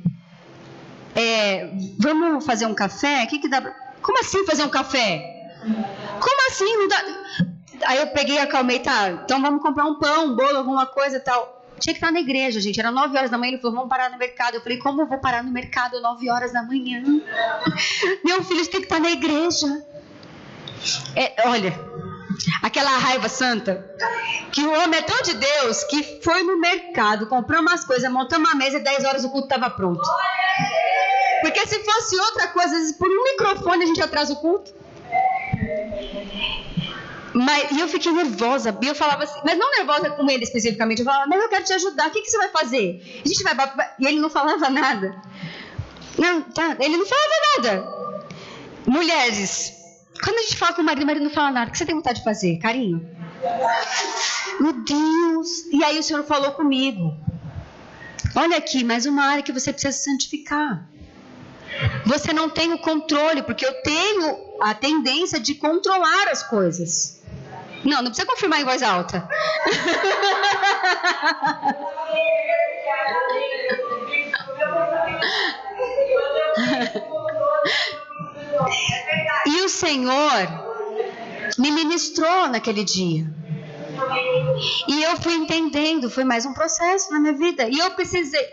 vamos fazer um café? Que dá pra... Como assim fazer um café? Como assim? Não dá... Aí eu peguei e acalmei, tá, então vamos comprar um pão, um bolo, alguma coisa e tal. Tinha que estar na igreja, gente, era 9 horas da manhã, ele falou, vamos parar no mercado. Eu falei, como eu vou parar no mercado 9 horas da manhã? Meu filho tem que estar na igreja. Olha, aquela raiva santa, que o homem é tão de Deus, que foi no mercado, comprou umas coisas, montou uma mesa e 10 horas o culto estava pronto. Porque se fosse outra coisa, às vezes por um microfone a gente atrasa o culto. E eu fiquei nervosa, e eu falava assim, mas não nervosa com ele especificamente, eu falava, mas eu quero te ajudar, o que você vai fazer? A gente vai... E ele não falava nada. Não, tá, ele não falava nada. Mulheres, quando a gente fala com o marido não fala nada, o que você tem vontade de fazer? Carinho? Meu Deus! E aí o Senhor falou comigo. Olha aqui, mais uma área que você precisa santificar. Você não tem o controle, porque eu tenho a tendência de controlar as coisas. Não precisa confirmar em voz alta. E o Senhor me ministrou naquele dia. E eu fui entendendo, foi mais um processo na minha vida. E eu precisei.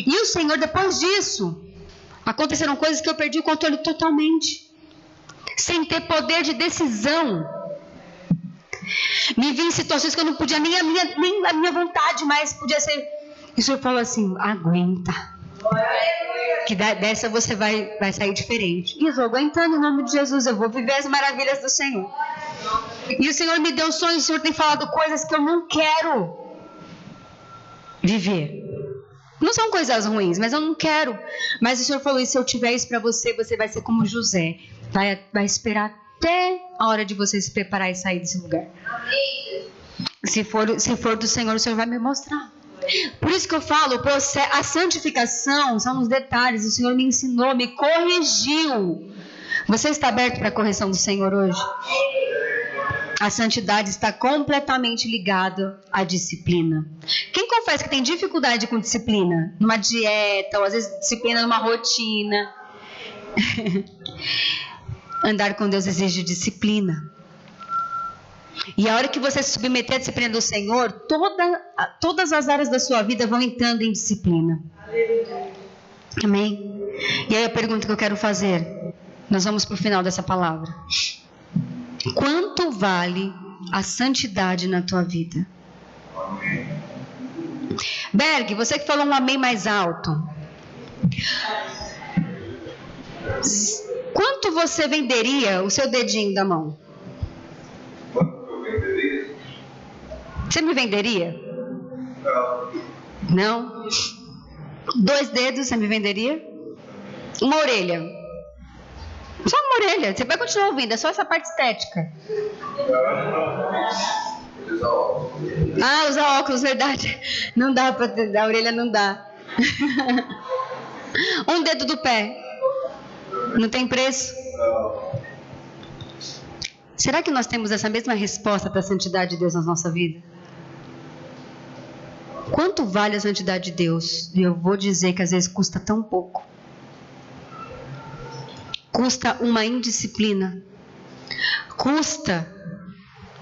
E o Senhor, depois disso, aconteceram coisas que eu perdi o controle totalmente. Sem ter poder de decisão. Me vi em situações que eu não podia, nem a minha vontade mais podia ser. E o Senhor falou assim, aguenta. Que dessa você vai sair diferente. E eu estou aguentando em nome de Jesus, eu vou viver as maravilhas do Senhor. E o Senhor me deu sonhos, o Senhor tem falado coisas que eu não quero viver. Não são coisas ruins, mas eu não quero. Mas o Senhor falou, e se eu tiver isso para você, você vai ser como José. Vai esperar até a hora de você se preparar e sair desse lugar. Se for do Senhor, o Senhor vai me mostrar. Por isso que eu falo, a santificação são os detalhes. O Senhor me ensinou, me corrigiu. Você está aberto para a correção do Senhor hoje? A santidade está completamente ligada à disciplina. Quem confessa que tem dificuldade com disciplina? Numa dieta, ou às vezes disciplina numa rotina. Andar com Deus exige disciplina. E a hora que você se submeter à disciplina do Senhor, todas as áreas da sua vida vão entrando em disciplina. Amém? E aí a pergunta que eu quero fazer, nós vamos para o final dessa palavra. Quanto vale a santidade na tua vida? Berg, você que falou um amém mais alto. Quanto você venderia o seu dedinho da mão? Você me venderia? Não? 2 dedos você me venderia? Uma orelha? Só uma orelha, você vai continuar ouvindo, é só essa parte estética. Usar óculos, verdade. Não dá pra ter, a orelha não dá. Um dedo do pé. Não tem preço? Será que nós temos essa mesma resposta para a santidade de Deus na nossa vida? Quanto vale a santidade de Deus? E eu vou dizer que às vezes custa tão pouco. Custa uma indisciplina. Custa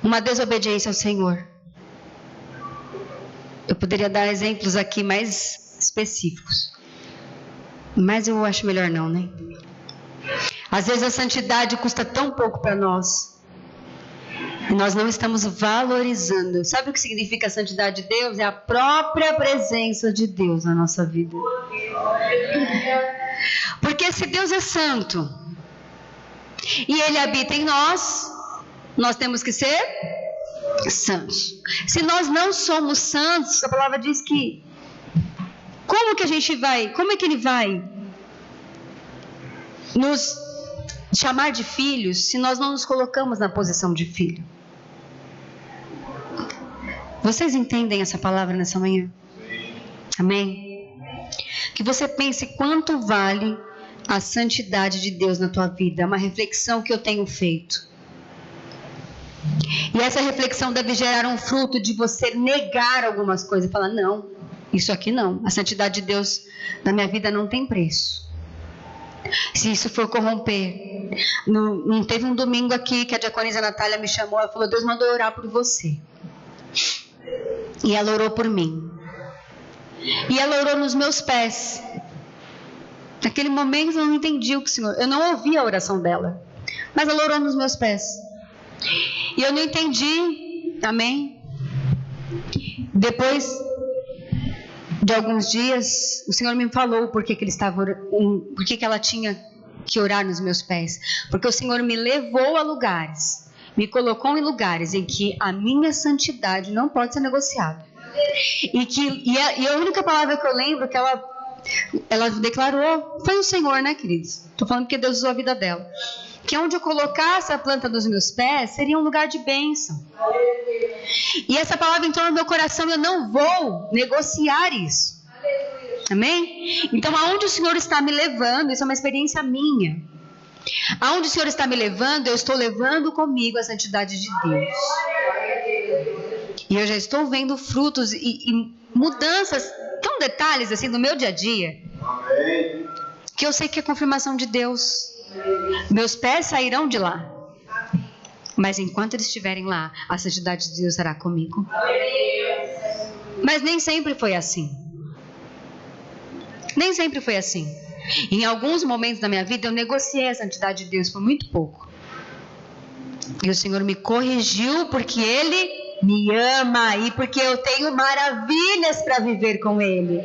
uma desobediência ao Senhor. Eu poderia dar exemplos aqui mais específicos. Mas eu acho melhor não, né? Às vezes a santidade custa tão pouco para nós. E nós não estamos valorizando. Sabe o que significa a santidade de Deus? É a própria presença de Deus na nossa vida. Porque se Deus é santo e Ele habita em nós, nós temos que ser santos. Se nós não somos santos, a palavra diz que como é que Ele vai nos chamar de filhos se nós não nos colocamos na posição de filho? Vocês entendem essa palavra nessa manhã? Amém? Que você pense quanto vale a santidade de Deus na tua vida. É uma reflexão que eu tenho feito. E essa reflexão deve gerar um fruto de você negar algumas coisas e falar, não, isso aqui não. A santidade de Deus na minha vida não tem preço. Se isso for corromper. Não teve um domingo aqui que a diaconisa Natália me chamou, ela falou, Deus mandou orar por você. E ela orou por mim. E ela orou nos meus pés. Naquele momento eu não entendi o que o Senhor... Eu não ouvi a oração dela. Mas ela orou nos meus pés. E eu não entendi. Amém? Depois de alguns dias, o Senhor me falou por que ela tinha que orar nos meus pés. Porque o Senhor me levou a lugares, me colocou em lugares em que a minha santidade não pode ser negociada. E a única palavra que eu lembro que ela declarou foi o Senhor, né, queridos? Estou falando porque Deus usou a vida dela. Que onde eu colocasse a planta dos meus pés seria um lugar de bênção. E essa palavra entrou no meu coração e eu não vou negociar isso. Amém? Então, aonde o Senhor está me levando, isso é uma experiência minha. Aonde o Senhor está me levando, eu estou levando comigo a santidade de Deus. E eu já estou vendo frutos e mudanças, tão detalhes assim no meu dia a dia, que eu sei que é confirmação de Deus. Meus pés sairão de lá. Mas enquanto eles estiverem lá, a santidade de Deus estará comigo. Mas nem sempre foi assim. Nem sempre foi assim. Em alguns momentos da minha vida eu negociei a santidade de Deus por muito pouco. E o Senhor me corrigiu porque Ele me ama e porque eu tenho maravilhas para viver com Ele.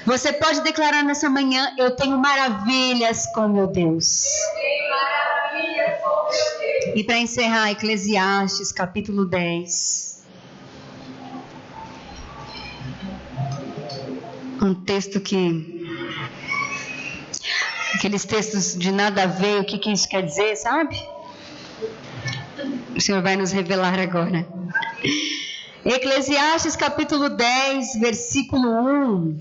Você pode declarar nessa manhã: eu tenho maravilhas com meu Deus. E para encerrar, Eclesiastes capítulo 10. Um texto que... aqueles textos de nada a ver, o que isso quer dizer, sabe? O Senhor vai nos revelar agora. Eclesiastes capítulo 10, versículo 1.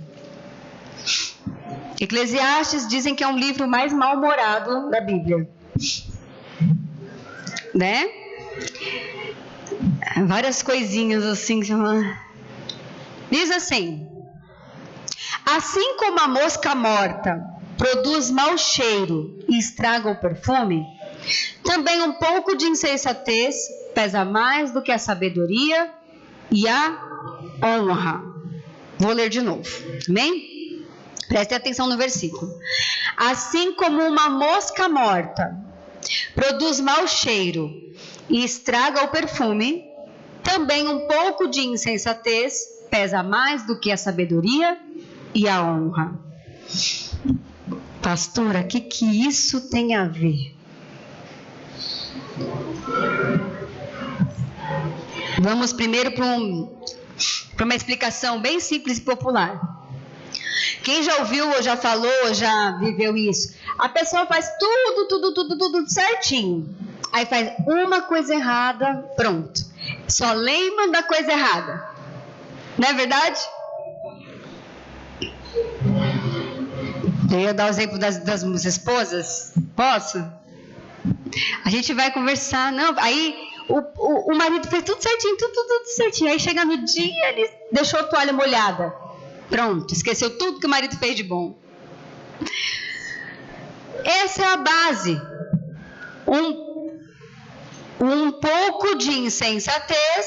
Eclesiastes dizem que é um livro mais mal-humorado da Bíblia. Né? Várias coisinhas assim. Diz assim: assim como a mosca morta produz mau cheiro e estraga o perfume, também um pouco de insensatez pesa mais do que a sabedoria e a honra. Vou ler de novo, amém? Preste atenção no versículo. Assim como uma mosca morta produz mau cheiro e estraga o perfume, também um pouco de insensatez pesa mais do que a sabedoria e a honra. Pastora, o que isso tem a ver? Vamos primeiro para uma explicação bem simples e popular. Quem já ouviu, ou já falou, ou já viveu isso? A pessoa faz tudo certinho. Aí faz uma coisa errada, pronto. Só lembra da coisa errada. Não é verdade? Eu ia dar o exemplo das esposas. Posso? A gente vai conversar. Não, aí o marido fez tudo certinho, tudo certinho. Aí chega no dia, ele deixou a toalha molhada. Pronto, esqueceu tudo que o marido fez de bom. Essa é a base. Um pouco de insensatez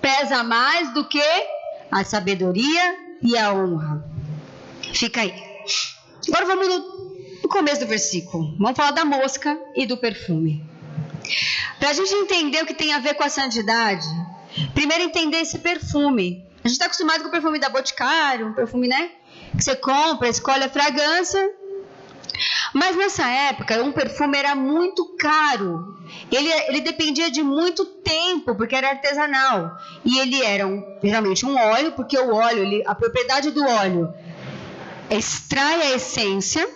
pesa mais do que a sabedoria e a honra. Fica aí. Agora vamos no começo do versículo. Vamos falar da mosca e do perfume. Para a gente entender o que tem a ver com a santidade, primeiro entender esse perfume. A gente está acostumado com o perfume da Boticário, um perfume, né? Que você compra, escolhe a fragrância. Mas nessa época, um perfume era muito caro. Ele dependia de muito tempo, porque era artesanal. E ele era geralmente um óleo, porque o óleo, a propriedade do óleo extrai a essência.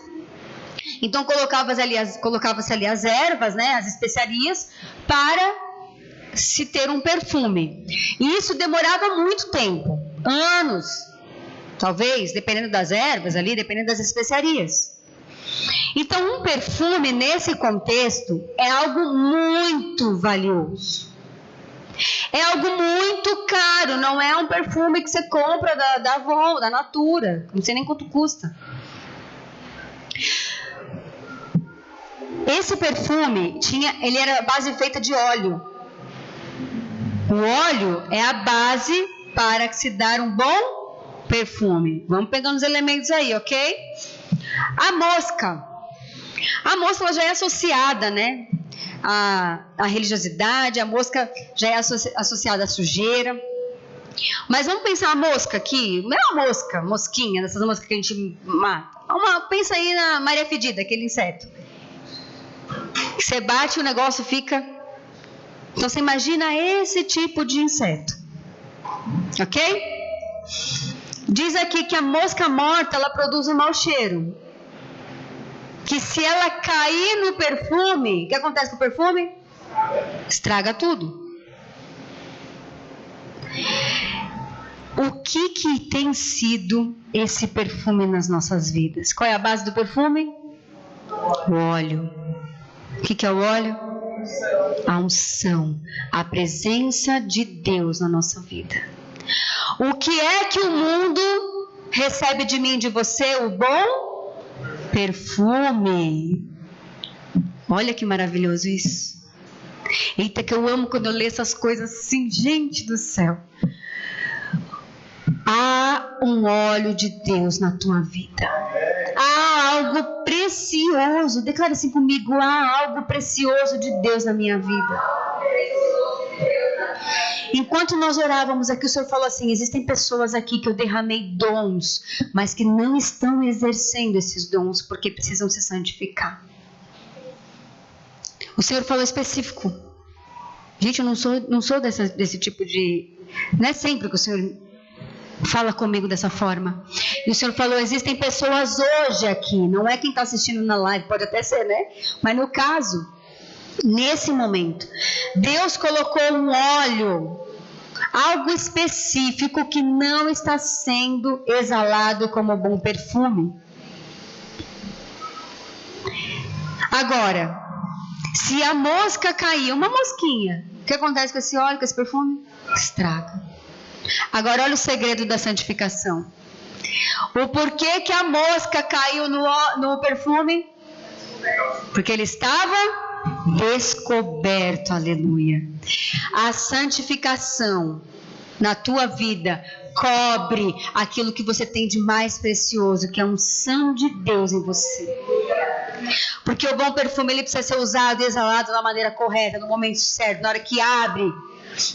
Então colocava-se ali as ervas, né, as especiarias, para se ter um perfume. E isso demorava muito tempo, anos, talvez, dependendo das ervas ali, dependendo das especiarias. Então, um perfume nesse contexto é algo muito valioso. É algo muito caro, não é um perfume que você compra da Avon, da Natura, não sei nem quanto custa. Esse perfume ele era base feita de óleo. O óleo é a base para se dar um bom perfume. Vamos pegando os elementos aí, ok? A mosca ela já é associada, né, à religiosidade. A mosca já é associada à sujeira. Mas vamos pensar a mosca aqui. Não é uma mosquinha, dessas moscas que a gente mata. Pensa aí na Maria Fedida, aquele inseto. Você bate, o negócio fica... Então você imagina esse tipo de inseto. Ok? Diz aqui que a mosca morta, ela produz um mau cheiro. Que se ela cair no perfume, o que acontece com o perfume? Estraga tudo. O que tem sido esse perfume nas nossas vidas? Qual é a base do perfume? O óleo. O que é o óleo? A unção, a presença de Deus na nossa vida. O que é que o mundo recebe de mim e de você? O bom perfume. Olha que maravilhoso isso. Eita, que eu amo quando eu leio essas coisas assim, gente do céu. Há um óleo de Deus na tua vida. Há algo precioso. Declara assim comigo: há algo precioso de Deus na minha vida. Enquanto nós orávamos aqui, o Senhor falou assim: existem pessoas aqui que eu derramei dons, mas que não estão exercendo esses dons porque precisam se santificar. O Senhor falou específico. Gente, eu não sou desse tipo de... Não é sempre que o Senhor fala comigo dessa forma. E o Senhor falou: existem pessoas hoje aqui, não é quem está assistindo na live, pode até ser, né? Mas no caso, nesse momento, Deus colocou um óleo, algo específico que não está sendo exalado como bom perfume. Agora, se a mosca cair, uma mosquinha, o que acontece com esse óleo, com esse perfume? Estraga. Agora olha o segredo da santificação. O porquê que a mosca caiu no perfume? Porque ele estava descoberto, aleluia. A santificação na tua vida cobre aquilo que você tem de mais precioso, que é a unção de Deus em você. Porque o bom perfume ele precisa ser usado e exalado da maneira correta, no momento certo, na hora que abre.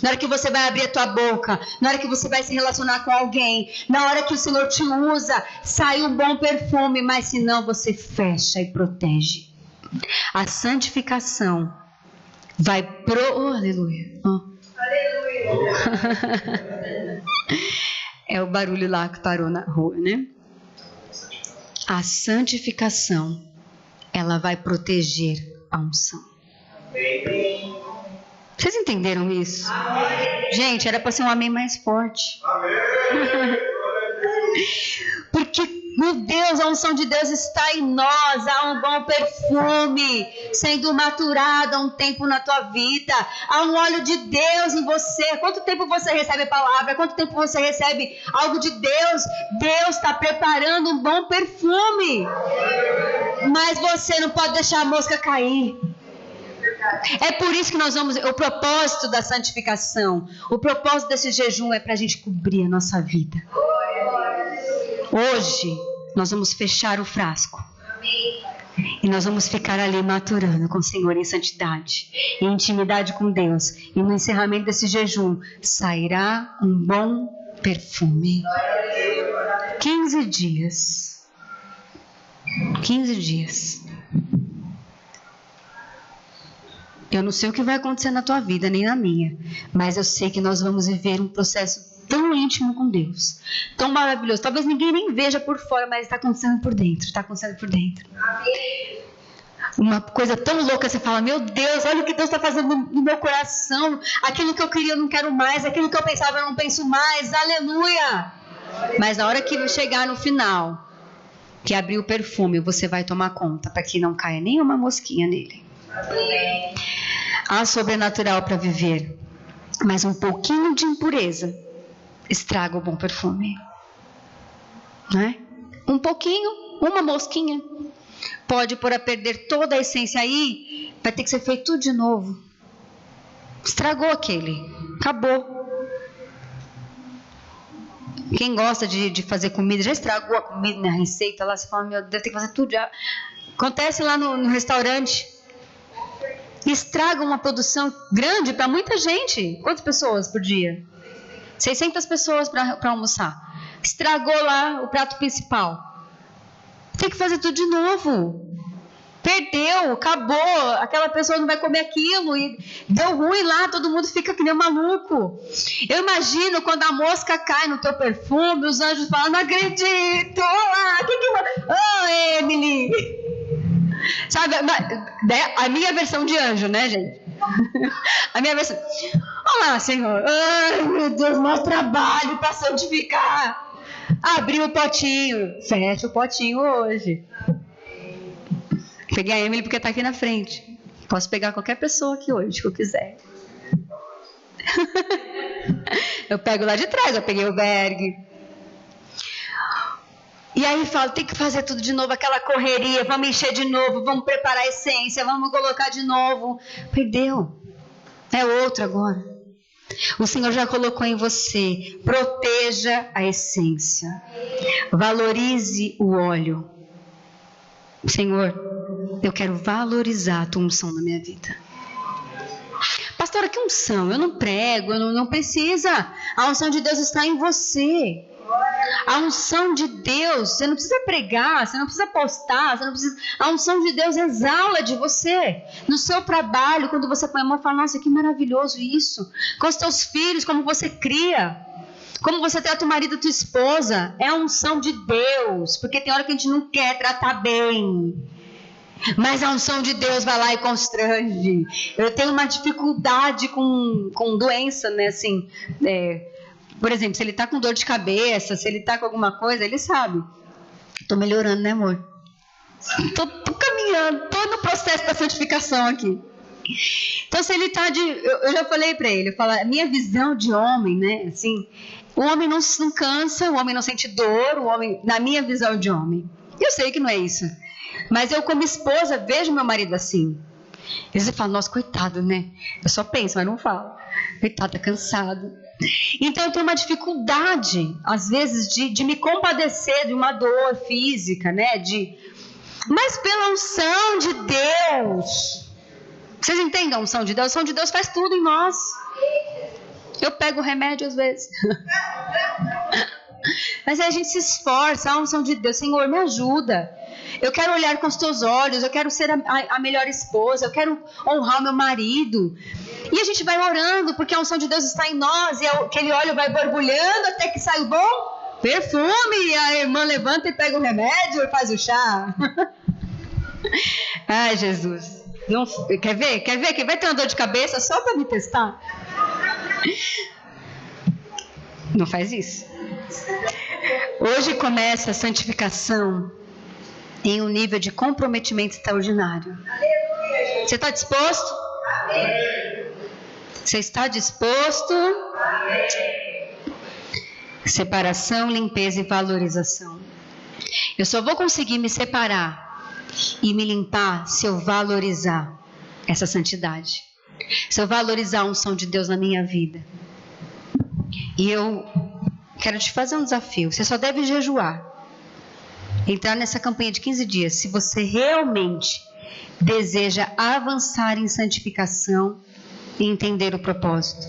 Na hora que você vai abrir a tua boca, na hora que você vai se relacionar com alguém, na hora que o Senhor te usa, sai um bom perfume, mas se não você fecha e protege. A santificação vai aleluia. Aleluia. É o barulho lá que parou na rua, né? A santificação, ela vai proteger a unção. Vocês entenderam isso? Amém. Gente, era para ser um amém mais forte. Amém. Porque, meu Deus, a unção de Deus está em nós. Há um bom perfume sendo maturado há um tempo na tua vida. Há um óleo de Deus em você. Quanto tempo você recebe a palavra? Quanto tempo você recebe algo de Deus? Deus está preparando um bom perfume. Mas você não pode deixar a mosca cair. É por isso que nós vamos... O propósito da santificação, o propósito desse jejum é para a gente cobrir a nossa vida. Hoje nós vamos fechar o frasco e nós vamos ficar ali maturando com o Senhor em santidade, em intimidade com Deus. E no encerramento desse jejum sairá um bom perfume. 15 dias. 15 dias. Eu não sei o que vai acontecer na tua vida, nem na minha. Mas eu sei que nós vamos viver um processo tão íntimo com Deus. Tão maravilhoso. Talvez ninguém nem veja por fora, mas está acontecendo por dentro. Está acontecendo por dentro. Uma coisa tão louca, você fala: meu Deus, olha o que Deus está fazendo no meu coração. Aquilo que eu queria eu não quero mais. Aquilo que eu pensava eu não penso mais. Aleluia! Mas na hora que chegar no final, que abrir o perfume, você vai tomar conta para que não caia nenhuma mosquinha nele. Há sobrenatural para viver, mas um pouquinho de impureza estraga o bom perfume, não é? Um pouquinho, uma mosquinha pode pôr a perder toda a essência. Aí vai ter que ser feito tudo de novo. Estragou aquele, acabou. Quem gosta de fazer comida já estragou a comida na receita lá, você fala: meu Deus, tem que fazer tudo já. Acontece lá no restaurante. Estraga uma produção grande para muita gente. Quantas pessoas por dia? 600 pessoas para almoçar. Estragou lá o prato principal. Tem que fazer tudo de novo. Perdeu, acabou. Aquela pessoa não vai comer aquilo. E deu ruim lá, todo mundo fica que nem um maluco. Eu imagino quando a mosca cai no teu perfume, os anjos falam: não acredito. Emily. Sabe, a minha versão de anjo, né, gente? A minha versão: Vamos lá, Senhor. Ai, meu Deus, maior trabalho para santificar. Abri o potinho. Fecha o potinho hoje. Peguei a Emily porque está aqui na frente. Posso pegar qualquer pessoa aqui hoje que eu quiser. Eu pego lá de trás, eu peguei o Berg. E aí falo, tem que fazer tudo de novo, aquela correria, vamos encher de novo, vamos preparar a essência, vamos colocar de novo. Perdeu. É outro agora. O Senhor já colocou em você. Proteja a essência. Valorize o óleo. Senhor, eu quero valorizar a tua unção na minha vida. Pastora, que unção? Eu não prego, não precisa. A unção de Deus está em você. A unção de Deus, você não precisa pregar, você não precisa postar, você não precisa. A unção de Deus exala de você. No seu trabalho, quando você põe a mão e fala, nossa, que maravilhoso isso. Com os teus filhos, como você cria. Como você trata o marido e tua esposa. É a unção de Deus. Porque tem hora que a gente não quer tratar bem. Mas a unção de Deus vai lá e constrange. Eu tenho uma dificuldade com doença, né? Assim, por exemplo, se ele tá com dor de cabeça, se ele tá com alguma coisa, ele sabe. Tô melhorando, né, amor? Tô caminhando, tô no processo da santificação aqui. Então, se ele tá eu já falei pra ele, eu falo, a minha visão de homem, né, assim, o homem não cansa, o homem não sente dor, o homem, na minha visão de homem. Eu sei que não é isso. Mas eu, como esposa, vejo meu marido assim. E você fala, nossa, coitado, né? Eu só penso, mas não falo. Coitado, tá cansado. Então eu tenho uma dificuldade, às vezes, de me compadecer de uma dor física, né? Mas pela unção de Deus. Vocês entendem a unção de Deus? A unção de Deus faz tudo em nós. Eu pego o remédio às vezes. Mas aí a gente se esforça, a unção de Deus, Senhor, me ajuda. Eu quero olhar com os teus olhos, eu quero ser a melhor esposa, eu quero honrar o meu marido. E a gente vai orando, porque a unção de Deus está em nós, e aquele óleo vai borbulhando até que sai o bom perfume, e a irmã levanta e pega o remédio e faz o chá. Ai, Jesus. Não, quer ver? Que vai ter uma dor de cabeça só para me testar? Não faz isso. Hoje começa a santificação em um nível de comprometimento extraordinário. Você está disposto? Você está disposto? Separação, limpeza e valorização. Eu só vou conseguir me separar e me limpar se eu valorizar essa santidade. Se eu valorizar a unção de Deus na minha vida. E eu quero te fazer um desafio. Você só deve jejuar. Entrar nessa campanha de 15 dias. Se você realmente deseja avançar em santificação e entender o propósito.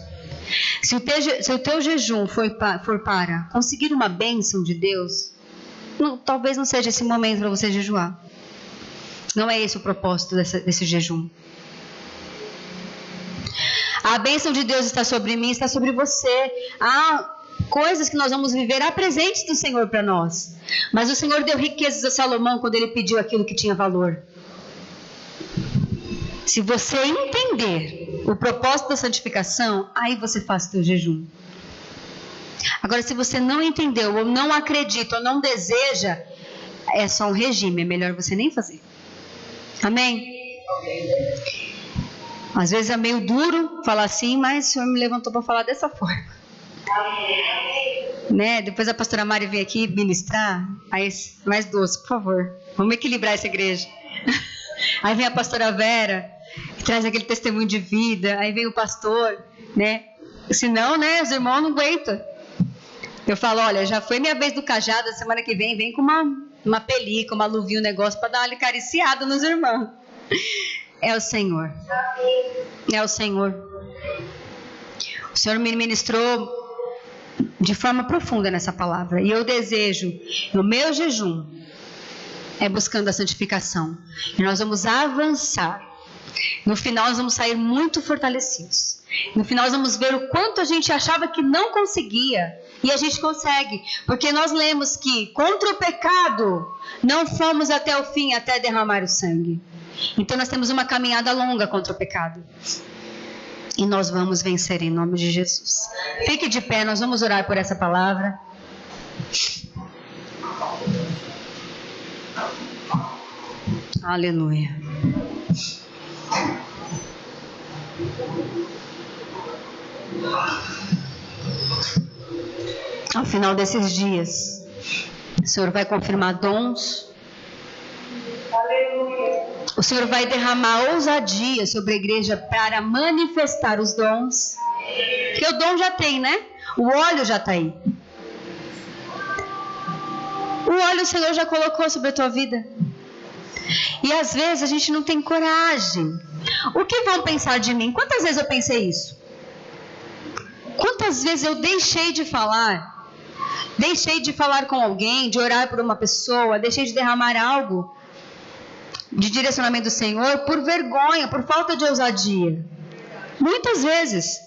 Se o teu jejum for para conseguir uma bênção de Deus, talvez não seja esse momento para você jejuar. Não é esse o propósito desse jejum. A bênção de Deus está sobre mim, está sobre você. Há coisas que nós vamos viver, há presentes do Senhor para nós. Mas o Senhor deu riquezas a Salomão quando ele pediu aquilo que tinha valor. Se você entender o propósito da santificação, aí você faz o teu jejum. Agora, se você não entendeu, ou não acredita, ou não deseja, é só um regime, é melhor você nem fazer. Amém? Às vezes é meio duro falar assim, mas o Senhor me levantou para falar dessa forma. Né? Depois a pastora Mari vem aqui ministrar, aí mais doce, por favor. Vamos equilibrar essa igreja. Aí vem a pastora Vera, que traz aquele testemunho de vida. Aí vem o pastor, né? Senão, né, os irmãos não aguentam. Eu falo, olha, já foi minha vez do cajado, semana que vem com uma película, uma luvinha, um negócio para dar uma acariciada nos irmãos. É o Senhor. É o Senhor. O Senhor me ministrou de forma profunda nessa palavra. E eu desejo, no meu jejum, buscando a santificação. E nós vamos avançar. No final nós vamos sair muito fortalecidos. No final nós vamos ver o quanto a gente achava que não conseguia. E a gente consegue. Porque nós lemos que contra o pecado não fomos até o fim, até derramar o sangue. Então nós temos uma caminhada longa contra o pecado. E nós vamos vencer em nome de Jesus. Fique de pé, nós vamos orar por essa palavra. Aleluia. Ao final desses dias, o Senhor vai confirmar dons. O Senhor vai derramar ousadia sobre a igreja para manifestar os dons. Porque o dom já tem, né? O óleo já está aí. O óleo o Senhor já colocou sobre a tua vida. E às vezes a gente não tem coragem. O que vão pensar de mim? Quantas vezes eu pensei isso? Quantas vezes eu deixei de falar? Deixei de falar com alguém, de orar por uma pessoa, deixei de derramar algo de direcionamento do Senhor por vergonha, por falta de ousadia. Muitas vezes.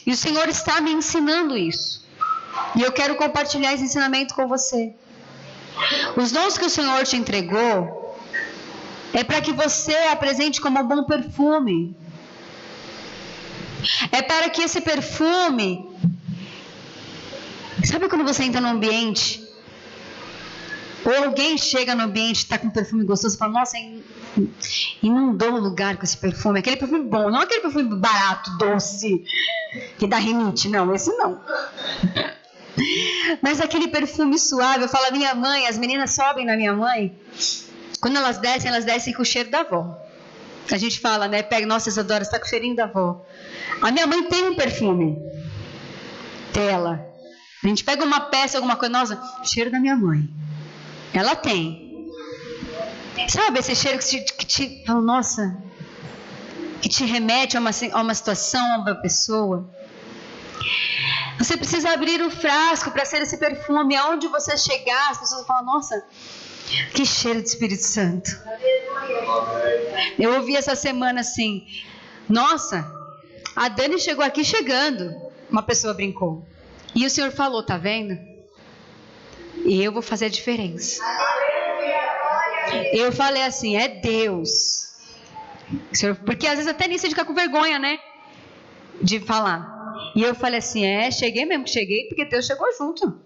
E o Senhor está me ensinando isso. E eu quero compartilhar esse ensinamento com você. Os dons que o Senhor te entregou é para que você apresente como um bom perfume. É para que esse perfume... Sabe quando você entra num ambiente, ou alguém chega no ambiente e está com um perfume gostoso e fala, nossa, inundou o lugar com esse perfume. Aquele perfume bom, não aquele perfume barato, doce, que dá rinite. Não, esse não. Mas aquele perfume suave. Eu falo, minha mãe, as meninas sobem na minha mãe. Quando elas descem com o cheiro da avó. A gente fala, né? Pega, nossa, Isadora, está com o cheirinho da avó. A minha mãe tem um perfume dela. A gente pega uma peça, alguma coisa, nossa, cheiro da minha mãe. Ela tem. Sabe esse cheiro que te nossa, que te remete a uma situação, a uma pessoa? Você precisa abrir o frasco para ser esse perfume. Aonde você chegar, as pessoas vão falar, nossa, que cheiro de Espírito Santo. Eu ouvi essa semana assim, nossa, a Dani chegou aqui chegando. Uma pessoa brincou. E o Senhor falou, tá vendo? E eu vou fazer a diferença. Eu falei assim, é Deus. Senhor, porque às vezes até nisso a gente fica com vergonha, né? De falar. E eu falei assim, cheguei mesmo que cheguei, porque Deus chegou junto.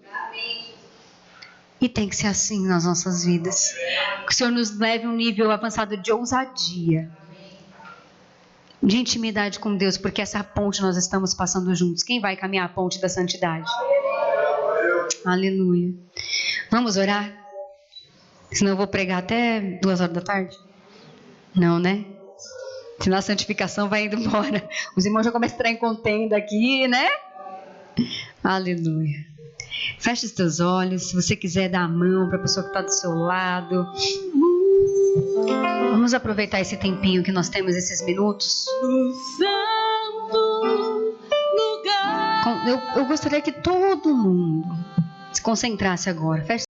E tem que ser assim nas nossas vidas. Que o Senhor nos leve a um nível avançado de ousadia. De intimidade com Deus, porque essa ponte nós estamos passando juntos. Quem vai caminhar a ponte da santidade? Aleluia. Vamos orar? Senão eu vou pregar até 2 horas da tarde? Não, né? Senão a santificação vai indo embora. Os irmãos já começam a entrar em contenda aqui, né? Aleluia. Feche os teus olhos. Se você quiser dar a mão para a pessoa que está do seu lado. Vamos aproveitar esse tempinho que nós temos, esses minutos. Eu gostaria que todo mundo se concentrasse agora. Feche